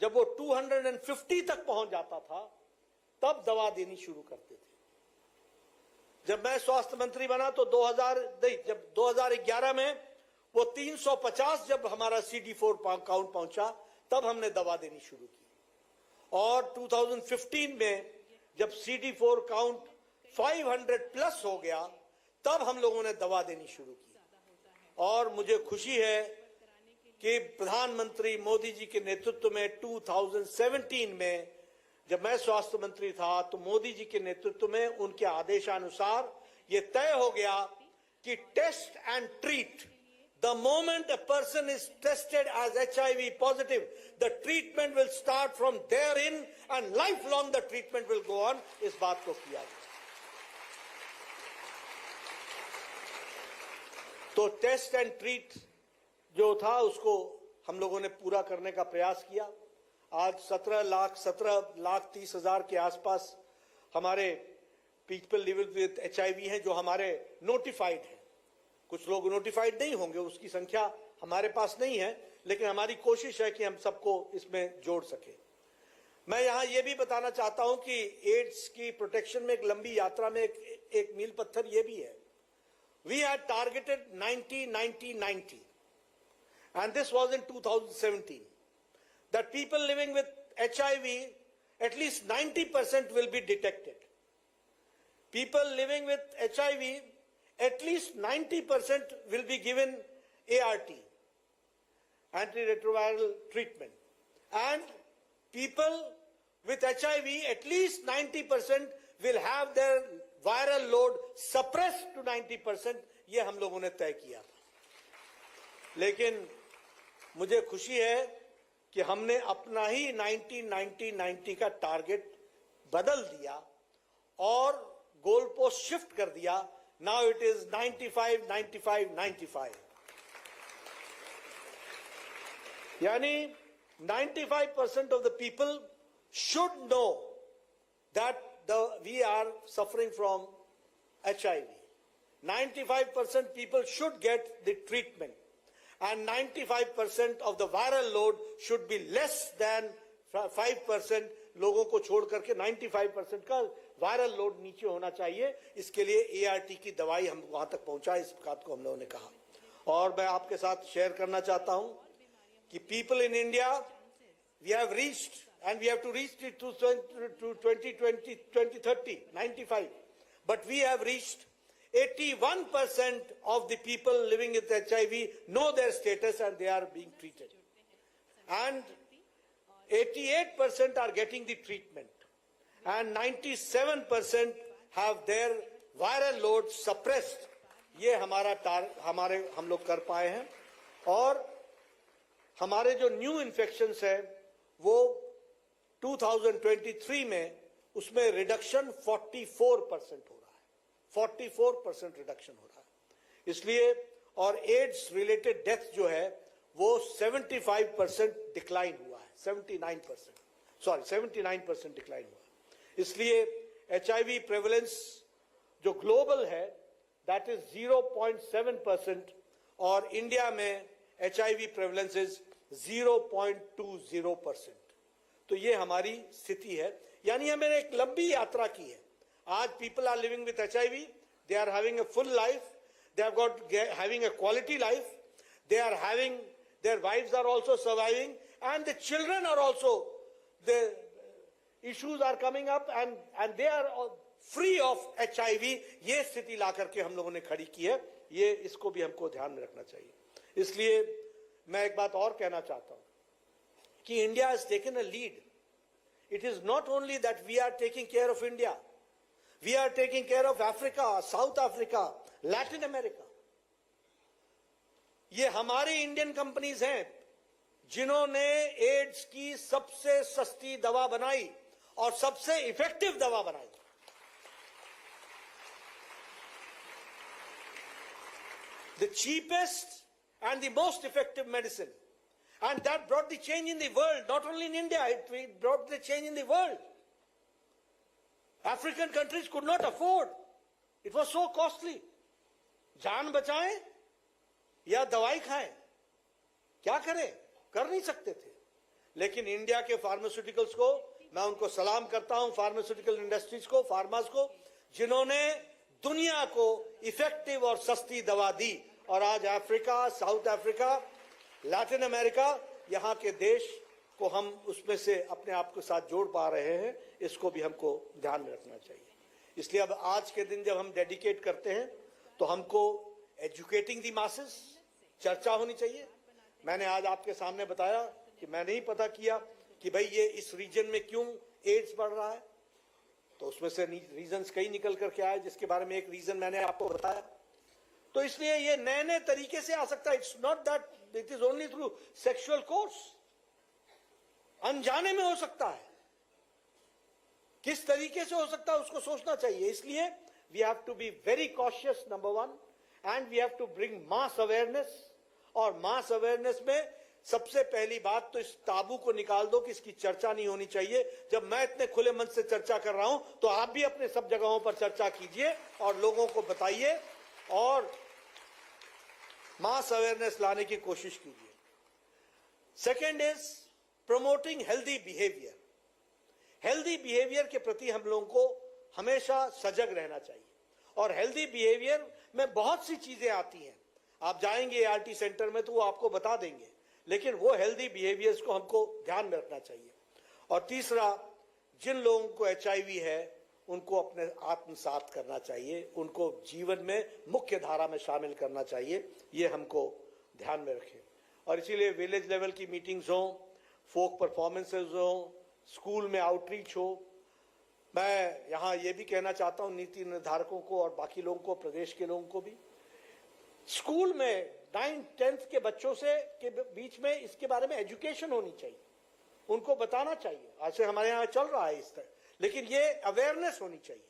जब वो 250 तक पहुंच जाता था तब दवा देनी शुरू करते थे। जब मैं स्वास्थ्य मंत्री बना तो 2011 में वो 350 जब हमारा CD4 काउंट पहुंचा तब हमने दवा देनी शुरू की, और 2015 में जब CD4 काउंट 500 प्लस हो गया तब हम लोगों ने दवा देनी शुरू की। और मुझे खुशी है कि प्रधानमंत्री मोदी जी के नेतृत्व में 2017 में जब मैं स्वास्थ्य मंत्री था तो मोदी जी के नेतृत्व में उनके आदेशानुसार ये तय हो गया कि test and treat, the moment a person is tested as HIV positive, the treatment will start from there in and life long the treatment will go on. इस बात को किया गया। तो टेस्ट एंड ट्रीट जो था उसको हम लोगों ने पूरा करने का प्रयास किया। आज 17 लाख 30 हजार के आसपास हमारे पीपल लिविंग विद HIV हैं जो हमारे नोटिफाइड हैं। कुछ लोग नोटिफाइड नहीं होंगे, उसकी संख्या हमारे पास नहीं है, लेकिन हमारी कोशिश है कि हम सबको इसमें जोड़ सके। मैं यहां यह भी बताना चाहता हूं कि एड्स की प्रोटेक्शन में एक लंबी यात्रा में एक मील पत्थर यह भी है। We had targeted 90-90-90, and this was in 2017, that people living with HIV, at least 90% will be detected. People living with HIV, at least 90% will be given ART, antiretroviral treatment. And people with HIV, at least 90% will have their viral load suppress to 90%, ये हम लोगों ने तय किया था। लेकिन मुझे खुशी है कि हमने अपना ही 90-90-90 का टारगेट बदल दिया और गोल पोस्ट शिफ्ट कर दिया। नाउ इट इज 95-95-95, यानी 95% of the people should know that we are suffering from HIV. 95% people should get the treatment, and 95% of the viral load should be less than 5%। लोगों को छोड़ करके 95% का viral load नीचे होना चाहिए। इसके लिए ART की दवाई हम वहां तक पहुंचाए, इस बात को हम लोगों ने कहा। और मैं आपके साथ शेयर करना चाहता हूं कि people in India, we have reached and we have to reach it to 2030, 95. But we have reached 81% of the people living with HIV know their status and they are being treated. And 88% are getting the treatment. And 97% have their viral load suppressed. ये हम लोग कर पाए हैं। और हमारे जो new infections है वो 2023 में उसमें रिडक्शन 44% हो रहा है, 44% रिडक्शन हो रहा है। इसलिए और एड्स रिलेटेड डेथ जो है वो 75% डिक्लाइन हुआ है, 79% डिक्लाइन हुआ है। इसलिए HIV प्रेवलेंस जो ग्लोबल है दैट इज 0.7% और इंडिया में HIV प्रेवलेंस इज 0.20%। तो ये हमारी स्थिति है, यानी हमने एक लंबी यात्रा की है। आज people are living with HIV, they are having a full life, they have got having a quality life, they are having, their wives are also surviving and the children are also, the issues are coming up and they are free of HIV। ये स्थिति ला करके हम लोगों ने खड़ी की है, ये इसको भी हमको ध्यान में रखना चाहिए। इसलिए मैं एक बात और कहना चाहता हूं कि India has taken a lead. It is not only that we are taking care of India, we are taking care of Africa, South Africa, Latin America. ये हमारी इंडियन कंपनीज हैं जिन्होंने एड्स की सबसे सस्ती दवा बनाई और सबसे इफेक्टिव दवा बनाई। The cheapest and the most effective medicine. And that brought the change in the world, not only in India, it brought the change in the world. African countries could not afford. It was so costly. जान बचाएं या दवाई खाएं, क्या करें, कर नहीं सकते थे। लेकिन इंडिया के फार्मास्यूटिकल्स को मैं उनको सलाम करता हूं, फार्मास्यूटिकल इंडस्ट्रीज को, फार्मास को, जिन्होंने दुनिया को इफेक्टिव और सस्ती दवा दी। और आज Africa, south Africa, Latin America, यहाँ के देश को हम उसमें से अपने आप के साथ जोड़ पा रहे हैं। इसको भी हमको ध्यान में रखना चाहिए। इसलिए अब आज के दिन जब हम डेडिकेट करते हैं तो हमको एजुकेटिंग दी मासेस, चर्चा होनी चाहिए। मैंने आज आपके सामने बताया कि मैंने ही पता किया कि भाई ये इस रीजन में क्यों एड्स बढ़ रहा है, तो उसमें से रीजंस कई निकल करके आए, जिसके बारे में एक रीजन मैंने आपको बताया। तो इसलिए ये नए नए तरीके से आ सकता है। It's not that it is only through sexual course, अनजाने में हो सकता है। किस तरीके से हो सकता है उसको सोचना चाहिए। इसलिए we have to be very cautious, number one, and we have to bring mass awareness. और मास अवेयरनेस में सबसे पहली बात तो इस ताबू को निकाल दो कि इसकी चर्चा नहीं होनी चाहिए। जब मैं इतने खुले मन से चर्चा कर रहा हूं तो आप भी अपने सब जगहों पर चर्चा कीजिए और लोगों को बताइए और मास अवेयरनेस लाने की कोशिश कीजिए। Second is promoting healthy behaviour. Healthy behaviour के प्रति हम लोगों को हमेशा सजग रहना चाहिए। और हेल्दी बिहेवियर में बहुत सी चीजें आती हैं। आप जाएंगे ART सेंटर में तो वो आपको बता देंगे, लेकिन वो हेल्दी बिहेवियर्स को हमको ध्यान में रखना चाहिए। और तीसरा, जिन लोगों को HIV है उनको अपने आत्मसात करना चाहिए, उनको जीवन में मुख्य धारा में शामिल करना चाहिए। ये हमको ध्यान में रखें। और इसीलिए विलेज लेवल की मीटिंग्स हो, फोक परफॉर्मेंसेज हो, स्कूल में आउटरीच हो। मैं यहाँ ये भी कहना चाहता हूँ नीति निर्धारकों को और बाकी लोगों को, प्रदेश के लोगों को भी, स्कूल में 9th-10th के बच्चों से के बीच में इसके बारे में एजुकेशन होनी चाहिए। उनको बताना चाहिए। आज से हमारे यहाँ चल रहा है इस तरह, लेकिन ये अवेयरनेस होनी चाहिए।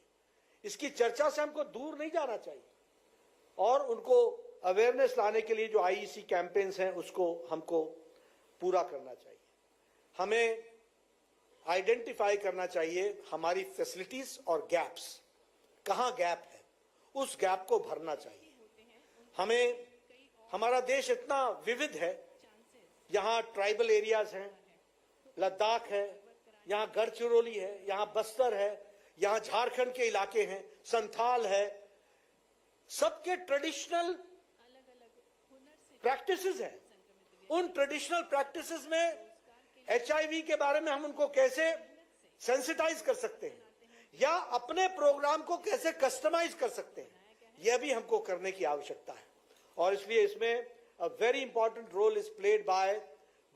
इसकी चर्चा से हमको दूर नहीं जाना चाहिए। और उनको अवेयरनेस लाने के लिए जो IEC कैंपेन्स हैं उसको हमको पूरा करना चाहिए। हमें आइडेंटिफाई करना चाहिए हमारी फैसिलिटीज और गैप्स, कहाँ गैप है, उस गैप को भरना चाहिए। हमें, हमारा देश इतना विविध है, यहाँ ट्राइबल एरियाज हैं, लद्दाख है, यहाँ गढ़चिरौली है, यहाँ बस्तर है, यहाँ झारखंड के इलाके हैं, संथाल है, सबके ट्रेडिशनल प्रैक्टिसेस हैं। उन ट्रेडिशनल प्रैक्टिसेस में HIV के बारे में हम उनको कैसे सेंसिटाइज कर सकते हैं या अपने प्रोग्राम को कैसे कस्टमाइज कर सकते हैं, यह भी हमको करने की आवश्यकता है। और इसलिए इसमें a very important role is played by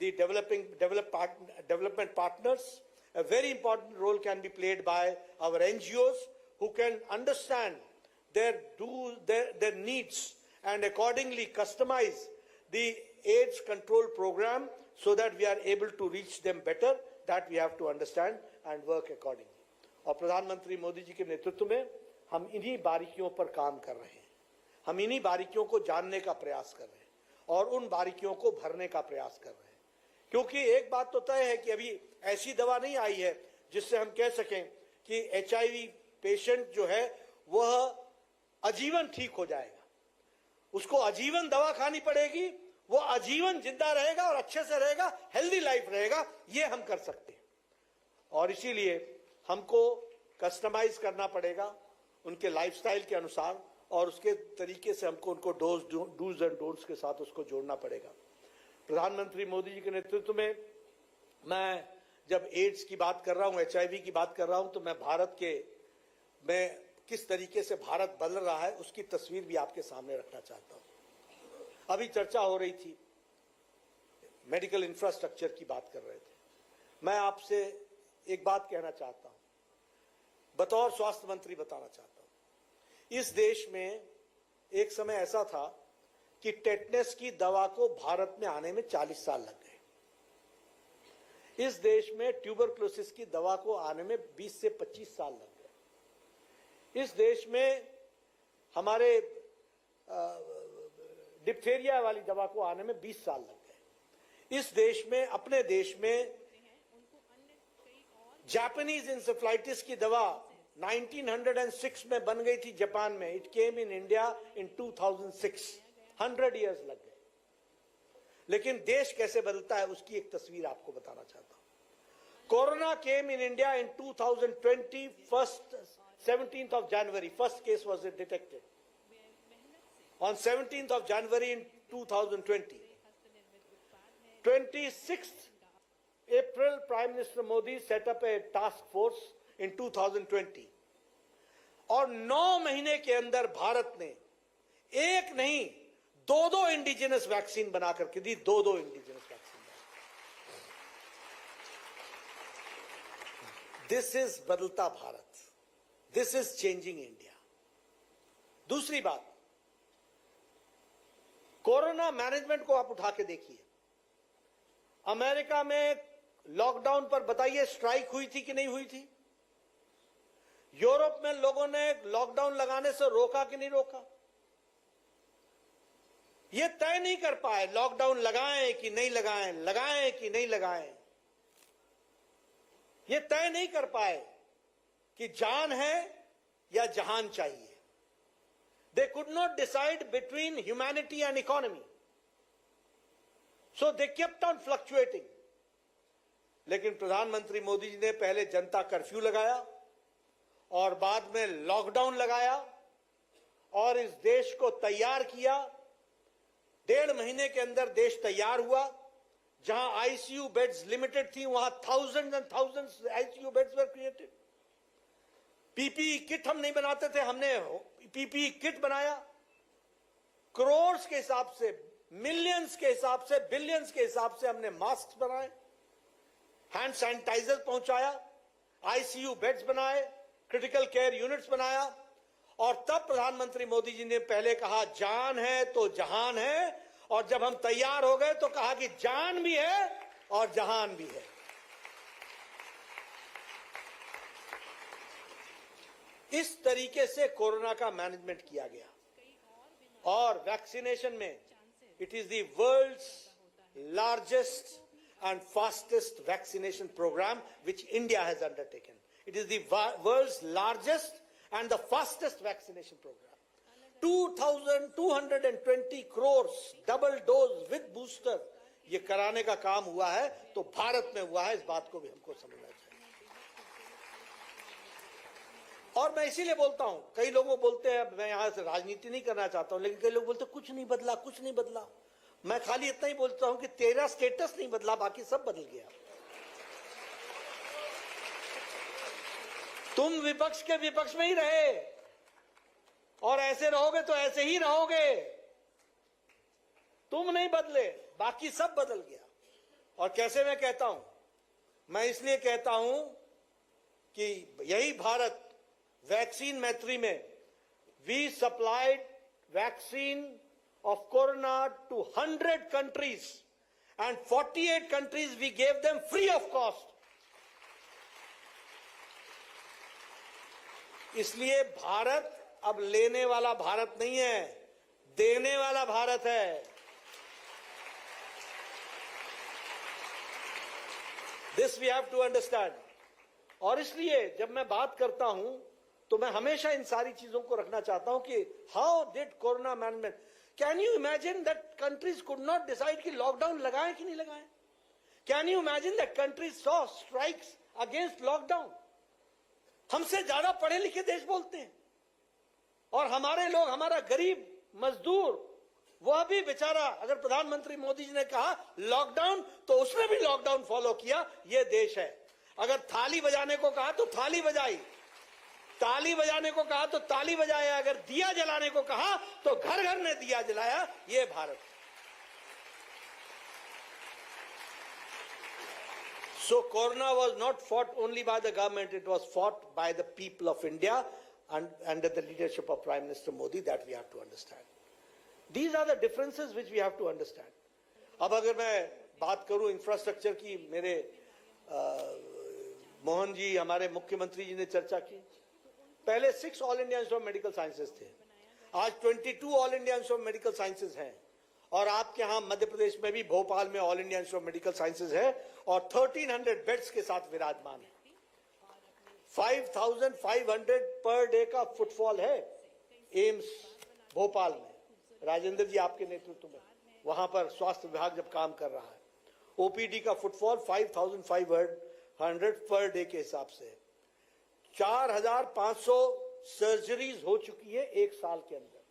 the development partners. A very important role can be played by our NGOs who can understand their needs and accordingly customize the AIDS control program so that we are able to reach them better. That we have to understand and work accordingly. और प्रधानमंत्री मोदी जी के नेतृत्व में हम इन्हीं बारीकियों पर काम कर रहे हैं। हम इन्हीं बारीकियों को जानने का प्रयास कर रहे हैं और उन बारीकियों को भरने का प्रयास कर रहे हैं। क्योंकि एक बात तो तय है कि अभी ऐसी दवा नहीं आई है जिससे हम कह सकें कि HIV पेशेंट जो है वह आजीवन ठीक हो जाएगा। उसको आजीवन दवा खानी पड़ेगी, वो आजीवन जिंदा रहेगा और अच्छे से रहेगा, हेल्दी लाइफ रहेगा, ये हम कर सकते हैं। और इसीलिए हमको कस्टमाइज करना पड़ेगा उनके लाइफस्टाइल के अनुसार और उसके तरीके से हमको उनको डूज एंड डोंट्स के साथ उसको जोड़ना पड़ेगा। प्रधानमंत्री मोदी जी के नेतृत्व में मैं जब एड्स की बात कर रहा हूं, HIV की बात कर रहा हूं, तो मैं भारत के में किस तरीके से भारत बदल रहा है उसकी तस्वीर भी आपके सामने रखना चाहता हूं। अभी चर्चा हो रही थी, मेडिकल इंफ्रास्ट्रक्चर की बात कर रहे थे। मैं आपसे एक बात कहना चाहता हूं, बतौर स्वास्थ्य मंत्री बताना चाहता हूं। इस देश में एक समय ऐसा था कि टेटनस की दवा को भारत में आने में 40 साल लग गए। इस देश में ट्यूबरक्लोसिस की दवा को आने में 20 से 25 साल लग गए। इस देश में हमारे डिप्थेरिया वाली दवा को आने में 20 साल लग गए। इस देश में, अपने देश में जापानीज इंसेफ्लाइटिस की दवा 1906 में बन गई थी जापान में। It came in India in 2006। 100 years लग गए। लेकिन देश कैसे बदलता है उसकी एक तस्वीर आपको बताना चाहता हूं। Corona came in India in 2020 17th of January. First case was detected on 17th of January in 2020. 26th April, Prime Minister Modi set up a task force in 2020. और 9 महीने के अंदर भारत ने एक नहीं 2 इंडिजिनस वैक्सीन बना करके दी, 2 इंडिजिनस वैक्सीन। दिस इज बदलता Bharat, this is changing India. दूसरी बात, कोरोना मैनेजमेंट को आप उठा के देखिए। अमेरिका में लॉकडाउन पर बताइए स्ट्राइक हुई थी कि नहीं हुई थी? यूरोप में लोगों ने लॉकडाउन लगाने से रोका कि नहीं रोका? ये तय नहीं कर पाए लॉकडाउन लगाएं कि नहीं लगाएं, लगाएं कि नहीं लगाएं। ये तय नहीं कर पाए कि जान है या जहान चाहिए। They could not decide between humanity and economy, so they kept on fluctuating. लेकिन प्रधानमंत्री मोदी जी ने पहले जनता कर्फ्यू लगाया और बाद में लॉकडाउन लगाया और इस देश को तैयार किया। 1.5 महीने के अंदर देश तैयार हुआ। जहां आईसीयू बेड्स लिमिटेड थी वहां thousands and thousands ICU beds were created. PPE kit हम नहीं बनाते थे, हमने पीपीई किट बनाया। करोड़ के हिसाब से, मिलियंस के हिसाब से, बिलियंस के हिसाब से हमने मास्क बनाए, हैंड सैनिटाइजर पहुंचाया, आईसीयू बेड्स बनाए, क्रिटिकल केयर यूनिट्स बनाया। और तब प्रधानमंत्री मोदी जी ने पहले कहा जान है तो जहान है, और जब हम तैयार हो गए तो कहा कि जान भी है और जहान भी है। इस तरीके से कोरोना का मैनेजमेंट किया गया। और वैक्सीनेशन में it is the world's largest and fastest vaccination program which India has undertaken. It is the world's largest and the fastest vaccination program. 2,220 crores double dose with booster ये कराने का काम हुआ है, तो भारत में हुआ है। इस बात को भी हमको समझना चाहिए। और मैं इसीलिए बोलता हूं, कई लोग बोलते हैं, मैं यहां से राजनीति नहीं करना चाहता हूं, लेकिन कई लोग बोलते कुछ नहीं बदला, कुछ नहीं बदला। मैं खाली इतना ही बोलता हूं कि तेरा स्टेटस नहीं बदला, बाकी सब बदल गया। तुम विपक्ष के विपक्ष में ही रहे और ऐसे रहोगे तो ऐसे ही रहोगे। तुम नहीं बदले, बाकी सब बदल गया। और कैसे मैं कहता हूं? मैं इसलिए कहता हूं कि यही भारत वैक्सीन मैत्री में we supplied vaccine of corona to 100 countries and 48 countries we gave them free of cost. इसलिए भारत अब लेने वाला भारत नहीं है, देने वाला भारत है। This we have to understand. और इसलिए जब मैं बात करता हूं तो मैं हमेशा इन सारी चीजों को रखना चाहता हूं कि how did corona management. Can you imagine that countries could not decide कि लॉकडाउन लगाएं कि नहीं लगाएं? Can you imagine that countries saw strikes against lockdown? हमसे ज्यादा पढ़े लिखे देश बोलते हैं और हमारे लोग, हमारा गरीब मजदूर, वह भी बेचारा, अगर प्रधानमंत्री मोदी जी ने कहा लॉकडाउन तो उसने भी लॉकडाउन फॉलो किया। यह देश है। अगर थाली बजाने को कहा तो थाली बजाई, ताली बजाने को कहा तो ताली बजाया, अगर दिया जलाने को कहा तो घर घर ने दिया जलाया। ये Bharat. So corona was not fought only by the government, it was fought by the people of India and under the leadership of Prime Minister Modi. That we have to understand. These are the differences which we have to understand. अब अगर मैं बात करूं infrastructure की, मेरे मोहन जी हमारे मुख्यमंत्री जी ने चर्चा की। पहले 6 all India institute of medical sciences थे, आज 22 all India institute of medical sciences हैं। और आपके यहां मध्य प्रदेश में भी भोपाल में all India institute of medical sciences है और 1300 बेड्स के साथ विराजमान है। 5500 पर डे का फुटफॉल है एम्स भोपाल में, राजेंद्र जी आपके नेतृत्व में। वहां पर स्वास्थ्य विभाग जब काम कर रहा है। ओपीडी का फुटफॉल 5,500 पर डे के हिसाब से 4,500 सर्जरीज हो चुकी है एक साल के अंदर,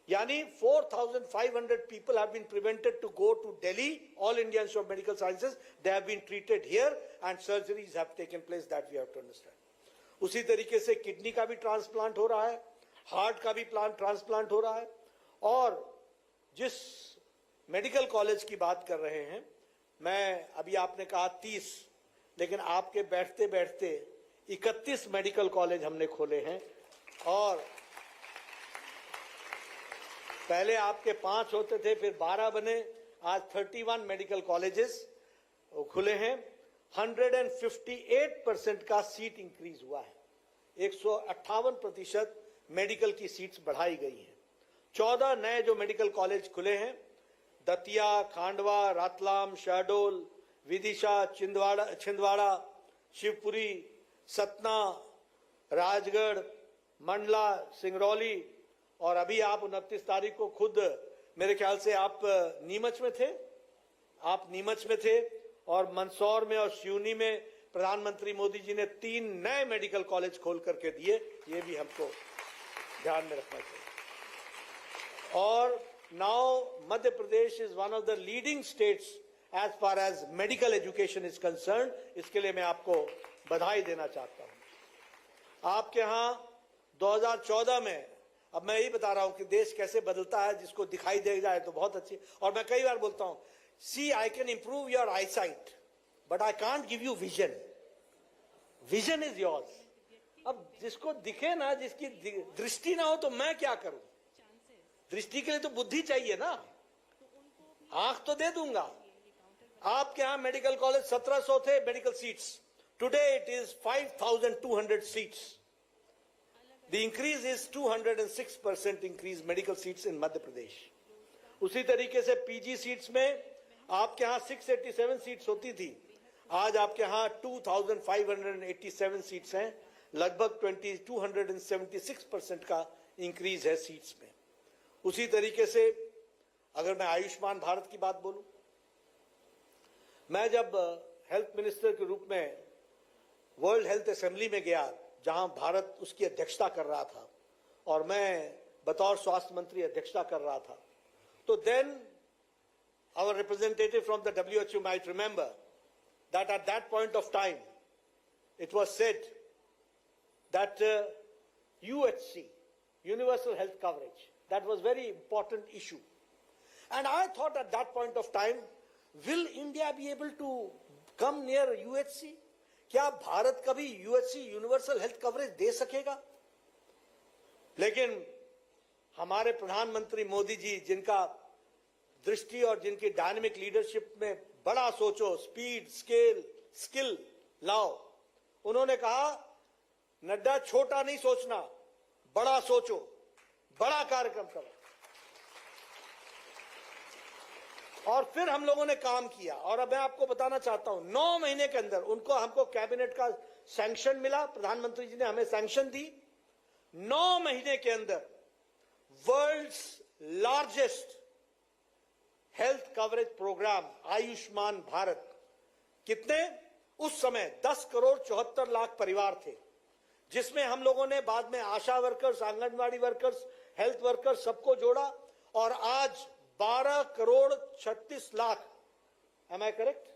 यानी 4,500 people have been prevented to go to Delhi. All Indian Institute of Medical Sciences, they have been treated here and surgeries have taken place, that we have to understand. उसी तरीके से किडनी का भी ट्रांसप्लांट हो रहा है, heart का भी ट्रांसप्लांट हो रहा है। और जिस मेडिकल कॉलेज की बात कर रहे हैं, मैं अभी आपने कहा 30, लेकिन आपके बैठते बैठते 31 मेडिकल कॉलेज हमने खोले हैं। और पहले आपके 5 होते थे, फिर 12 बने, आज 31 मेडिकल कॉलेजेस खुले हैं। 158% का सीट इंक्रीज हुआ है, 158% मेडिकल की सीट्स बढ़ाई गई हैं। 14 नए जो मेडिकल कॉलेज खुले हैं, दतिया, खांडवा, रातलाम, शहडोल, विदिशा, छिंदवाड़ा, शिवपुरी, सतना, राजगढ़, मंडला, सिंगरौली, और अभी आप 29 तारीख को खुद मेरे ख्याल से आप नीमच में थे, और मंदसौर में और सिवनी में प्रधानमंत्री मोदी जी ने 3 नए मेडिकल कॉलेज खोल करके दिए। ये भी हमको ध्यान में रखना चाहिए। और now Madhya Pradesh is one of the leading states as far as medical education is concern. इसके लिए मैं आपको बधाई देना चाहता हूं। आपके यहां 2014 में, अब मैं यही बता रहा हूं कि देश कैसे बदलता है, जिसको दिखाई दे जाए तो बहुत अच्छी। और मैं कई बार बोलता हूं, see I can improve your eye sight but I can't give you vision. Vision is yours. अब जिसको दिखे ना, जिसकी दृष्टि ना हो, तो मैं क्या करूं? दृष्टि के लिए तो बुद्धि चाहिए ना। आंख तो दे दूंगा। आपके यहां मेडिकल कॉलेज 1700 थे medical seats, today it is 5,200 seats. The increase is 206% increase medical seats in Madhya Pradesh. उसी तरीके से पीजी सीट्स में आपके यहाँ 687 सीट्स होती थी, आज आपके यहाँ 2,587 सीट्स हैं, लगभग 276% का इंक्रीज है सीट्स में। उसी तरीके से अगर मैं आयुष्मान भारत की बात बोलूं, मैं जब हेल्थ मिनिस्टर के रूप में वर्ल्ड हेल्थ असेंबली में गया, जहां भारत उसकी अध्यक्षता कर रहा था और मैं बतौर स्वास्थ्य मंत्री अध्यक्षता कर रहा था, तो then our representative from the WHO might remember that at that point of time it was said that UHC, universal health coverage, that was very important issue, and I thought at that point of time, will India be able to come near UHC? क्या भारत कभी UHC universal health coverage दे सकेगा? लेकिन हमारे प्रधानमंत्री मोदी जी, जिनका दृष्टि और जिनकी डायनेमिक लीडरशिप में बड़ा सोचो, स्पीड, स्किल लाओ, उन्होंने कहा, नड्डा छोटा नहीं सोचना, बड़ा सोचो, बड़ा कार्यक्रम करो। और फिर हम लोगों ने काम किया। और अब मैं आपको बताना चाहता हूं, 9 महीने के अंदर हमको कैबिनेट का सैंक्शन मिला, प्रधानमंत्री जी ने हमें सैंक्शन दी। 9 महीने के अंदर world's largest health coverage program Ayushman Bharat, कितने उस समय 10 करोड़ 74 लाख परिवार थे, जिसमें हम लोगों ने बाद में ASHA workers, anganwadi workers, health workers सबको जोड़ा, और आज 12 crore 36 lakh, am I correct?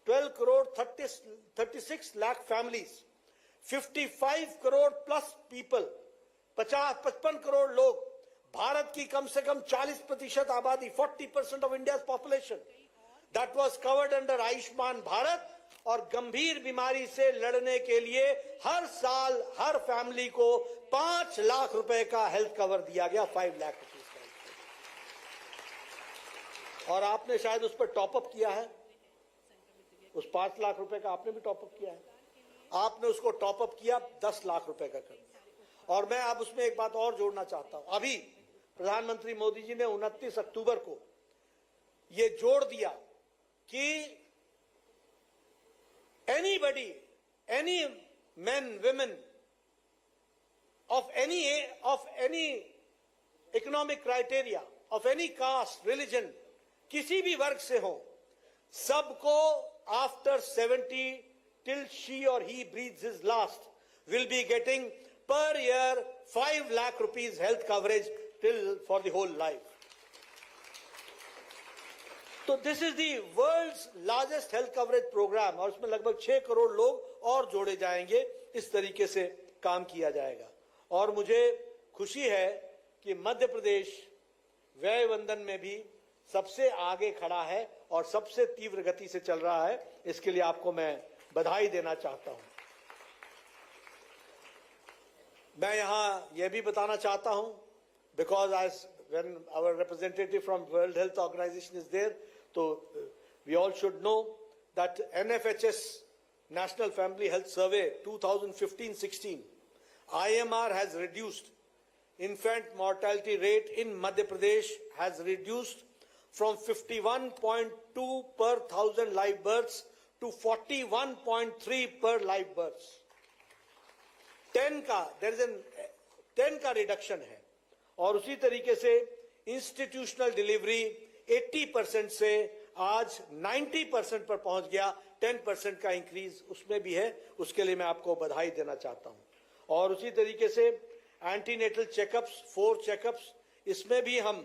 12 crore 36 lakh families, 55 crore plus people, 55 crore लोग, भारत की कम से कम 40% आबादी, 40% of India's population, that was covered under Ayushman Bharat. और गंभीर बीमारी से लड़ने के लिए हर साल हर फैमिली को 5 लाख रुपए का हेल्थ कवर दिया गया, 5 लाख रुपीज का। और आपने शायद उस पर टॉपअप किया है, उस 5 लाख रुपए का आपने भी टॉपअप किया है। आपने उसको टॉपअप किया 10 लाख रुपए का कर। और मैं अब उसमें एक बात और जोड़ना चाहता हूं, अभी प्रधानमंत्री मोदी जी ने 29 अक्टूबर को ये जोड़ दिया कि anybody, any men, women of any economic criteria, of any caste, religion, किसी भी वर्ग से हो, सबको after 70 till she or he breathes his last will be getting per year 5 lakh rupees health coverage till for the whole life. तो this is the world's largest health coverage program और उसमें लगभग 6 करोड़ लोग और जोड़े जाएंगे। इस तरीके से काम किया जाएगा और मुझे खुशी है कि मध्य प्रदेश व्यय वंदन में भी सबसे आगे खड़ा है और सबसे तीव्र गति से चल रहा है। इसके लिए आपको मैं बधाई देना चाहता हूं। मैं यहां यह भी बताना चाहता हूं, बिकॉज आज when our representative from World Health Organization is there, so we all should know that NFHS National Family Health Survey 2015-16 IMR has reduced infant mortality rate in Madhya Pradesh has reduced from 51.2 per 1000 live births to 41.3 per live births. 10 का reduction है और उसी तरीके से institutional delivery 80% से आज 90% पर पहुंच गया। 10% का इंक्रीज उसमें भी है, उसके लिए मैं आपको बधाई देना चाहता हूं। और उसी तरीके से एंटीनेटल चेकअप्स 4 चेकअप्स, इसमें भी हम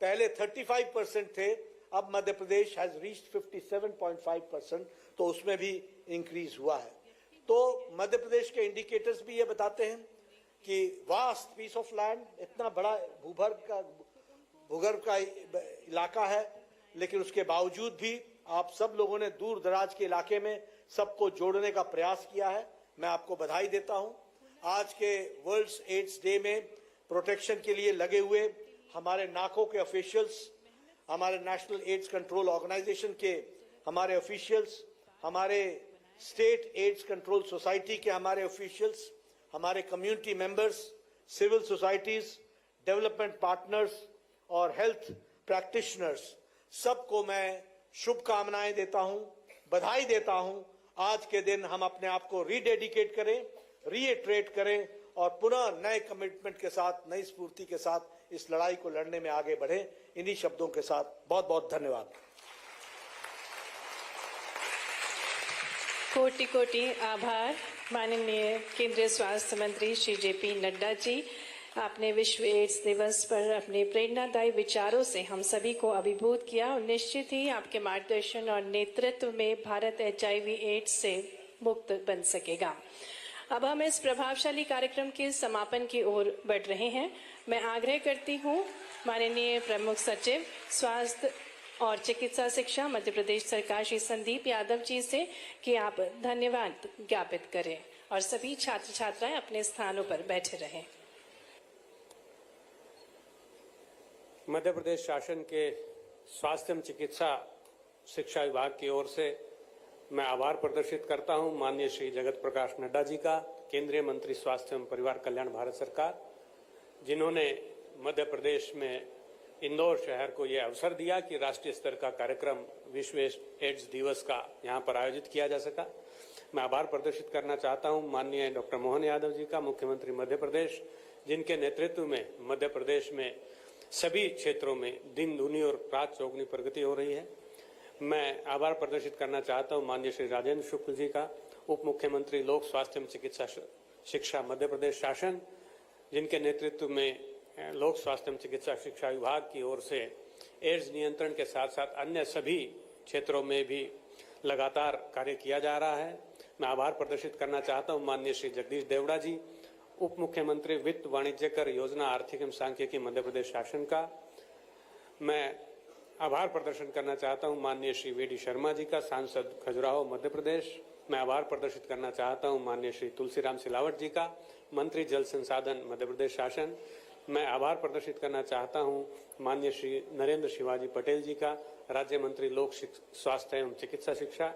पहले 35% थे, अब मध्य प्रदेश हैज रीच्ड 57.5%, तो उसमें भी इंक्रीज हुआ है। तो मध्य प्रदेश के इंडिकेटर्स भी ये बताते हैं कि वास्ट पीस ऑफ लैंड, इतना बड़ा भूगर्भ का इलाका है, लेकिन उसके बावजूद भी आप सब लोगों ने दूर दराज के इलाके में सबको जोड़ने का प्रयास किया है। मैं आपको बधाई देता हूं। आज के वर्ल्ड एड्स डे में प्रोटेक्शन के लिए लगे हुए हमारे नाको के ऑफिशियल्स, हमारे नेशनल एड्स कंट्रोल ऑर्गेनाइजेशन के हमारे ऑफिशियल्स, हमारे स्टेट एड्स कंट्रोल सोसाइटी के हमारे ऑफिशियल्स, हमारे community members, civil societies, development partners और हेल्थ प्रैक्टिशनर्स, सबको मैं शुभकामनाएं देता हूं, बधाई देता हूं। आज के दिन हम अपने आप को रीडेडिकेट करें, रीइटरेट करें और पुनः नए कमिटमेंट के साथ, नई स्फूर्ति के साथ इस लड़ाई को लड़ने में आगे बढ़ें। इन्हीं शब्दों के साथ बहुत बहुत धन्यवाद। कोटि कोटि आभार माननीय केंद्रीय स्वास्थ्य मंत्री श्री जेपी नड्डा जी। आपने विश्व एड्स दिवस पर अपने प्रेरणादायी विचारों से हम सभी को अभिभूत किया और निश्चित ही आपके मार्गदर्शन और नेतृत्व में भारत HIV एड्स से मुक्त बन सकेगा। अब हम इस प्रभावशाली कार्यक्रम के समापन की ओर बढ़ रहे हैं। मैं आग्रह करती हूँ माननीय प्रमुख सचिव स्वास्थ्य और चिकित्सा शिक्षा मध्य प्रदेश सरकार श्री संदीप यादव जी से कि आप धन्यवाद ज्ञापित करें और सभी छात्र छात्राएं अपने स्थानों पर बैठे रहें। मध्य प्रदेश शासन के स्वास्थ्य एवं चिकित्सा शिक्षा विभाग की ओर से मैं आभार प्रदर्शित करता हूं माननीय श्री जगत प्रकाश नड्डा जी का, केंद्रीय मंत्री स्वास्थ्य एवं परिवार कल्याण भारत सरकार, जिन्होंने मध्य प्रदेश में इंदौर शहर को यह अवसर दिया कि राष्ट्रीय स्तर का कार्यक्रम विश्व एड्स दिवस का यहां पर आयोजित किया जा सका। मैं आभार प्रदर्शित करना चाहता हूं माननीय डॉक्टर मोहन यादव जी का, मुख्यमंत्री मध्य प्रदेश, जिनके नेतृत्व में मध्य प्रदेश में सभी क्षेत्रों में दिन दूनी और रात चौगुनी प्रगति हो रही है। मैं आभार प्रदर्शित करना चाहता हूं माननीय श्री राजेंद्र शुक्ल जी का, उप मुख्यमंत्री लोक स्वास्थ्य एवं चिकित्सा शिक्षा मध्य प्रदेश शासन, जिनके नेतृत्व में लोक स्वास्थ्य एवं चिकित्सा शिक्षा विभाग की ओर से एड्स नियंत्रण के साथ साथ अन्य सभी क्षेत्रों में भी लगातार कार्य किया जा रहा है। मैं आभार प्रदर्शित करना चाहता हूं माननीय श्री जगदीश देवड़ा जी, उप मुख्यमंत्री वित्त वाणिज्य कर योजना आर्थिक एवं सांख्यिकी मध्य प्रदेश शासन का। मैं आभार प्रदर्शन करना चाहता हूं माननीय श्री वी डी शर्मा जी का, सांसद खजुराहो मध्य प्रदेश। मैं आभार प्रदर्शित करना चाहता हूं माननीय श्री तुलसीराम सिलावट जी का, मंत्री जल संसाधन मध्य प्रदेश शासन। मैं आभार प्रदर्शित करना चाहता हूं माननीय श्री नरेंद्र शिवाजी पटेल जी का, राज्य मंत्री लोक स्वास्थ्य एवं चिकित्सा शिक्षा।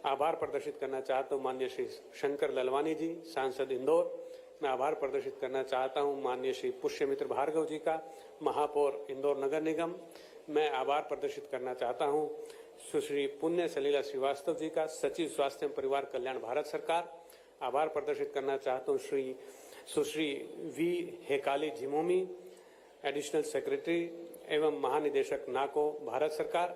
आभार प्रदर्शित करना चाहता हूं माननीय श्री शंकर ललवानी जी, सांसद इंदौर। मैं आभार प्रदर्शित करना चाहता हूं माननीय श्री पुष्यमित्र भार्गव जी का, महापौर इंदौर नगर निगम। मैं आभार प्रदर्शित करना चाहता हूं सुश्री पुण्य सलीला श्रीवास्तव जी का, सचिव स्वास्थ्य एवं परिवार कल्याण भारत सरकार। आभार प्रदर्शित करना चाहता हूं सुश्री वी हेकाली झिमोमी, एडिशनल सेक्रेटरी एवं महानिदेशक ना को भारत सरकार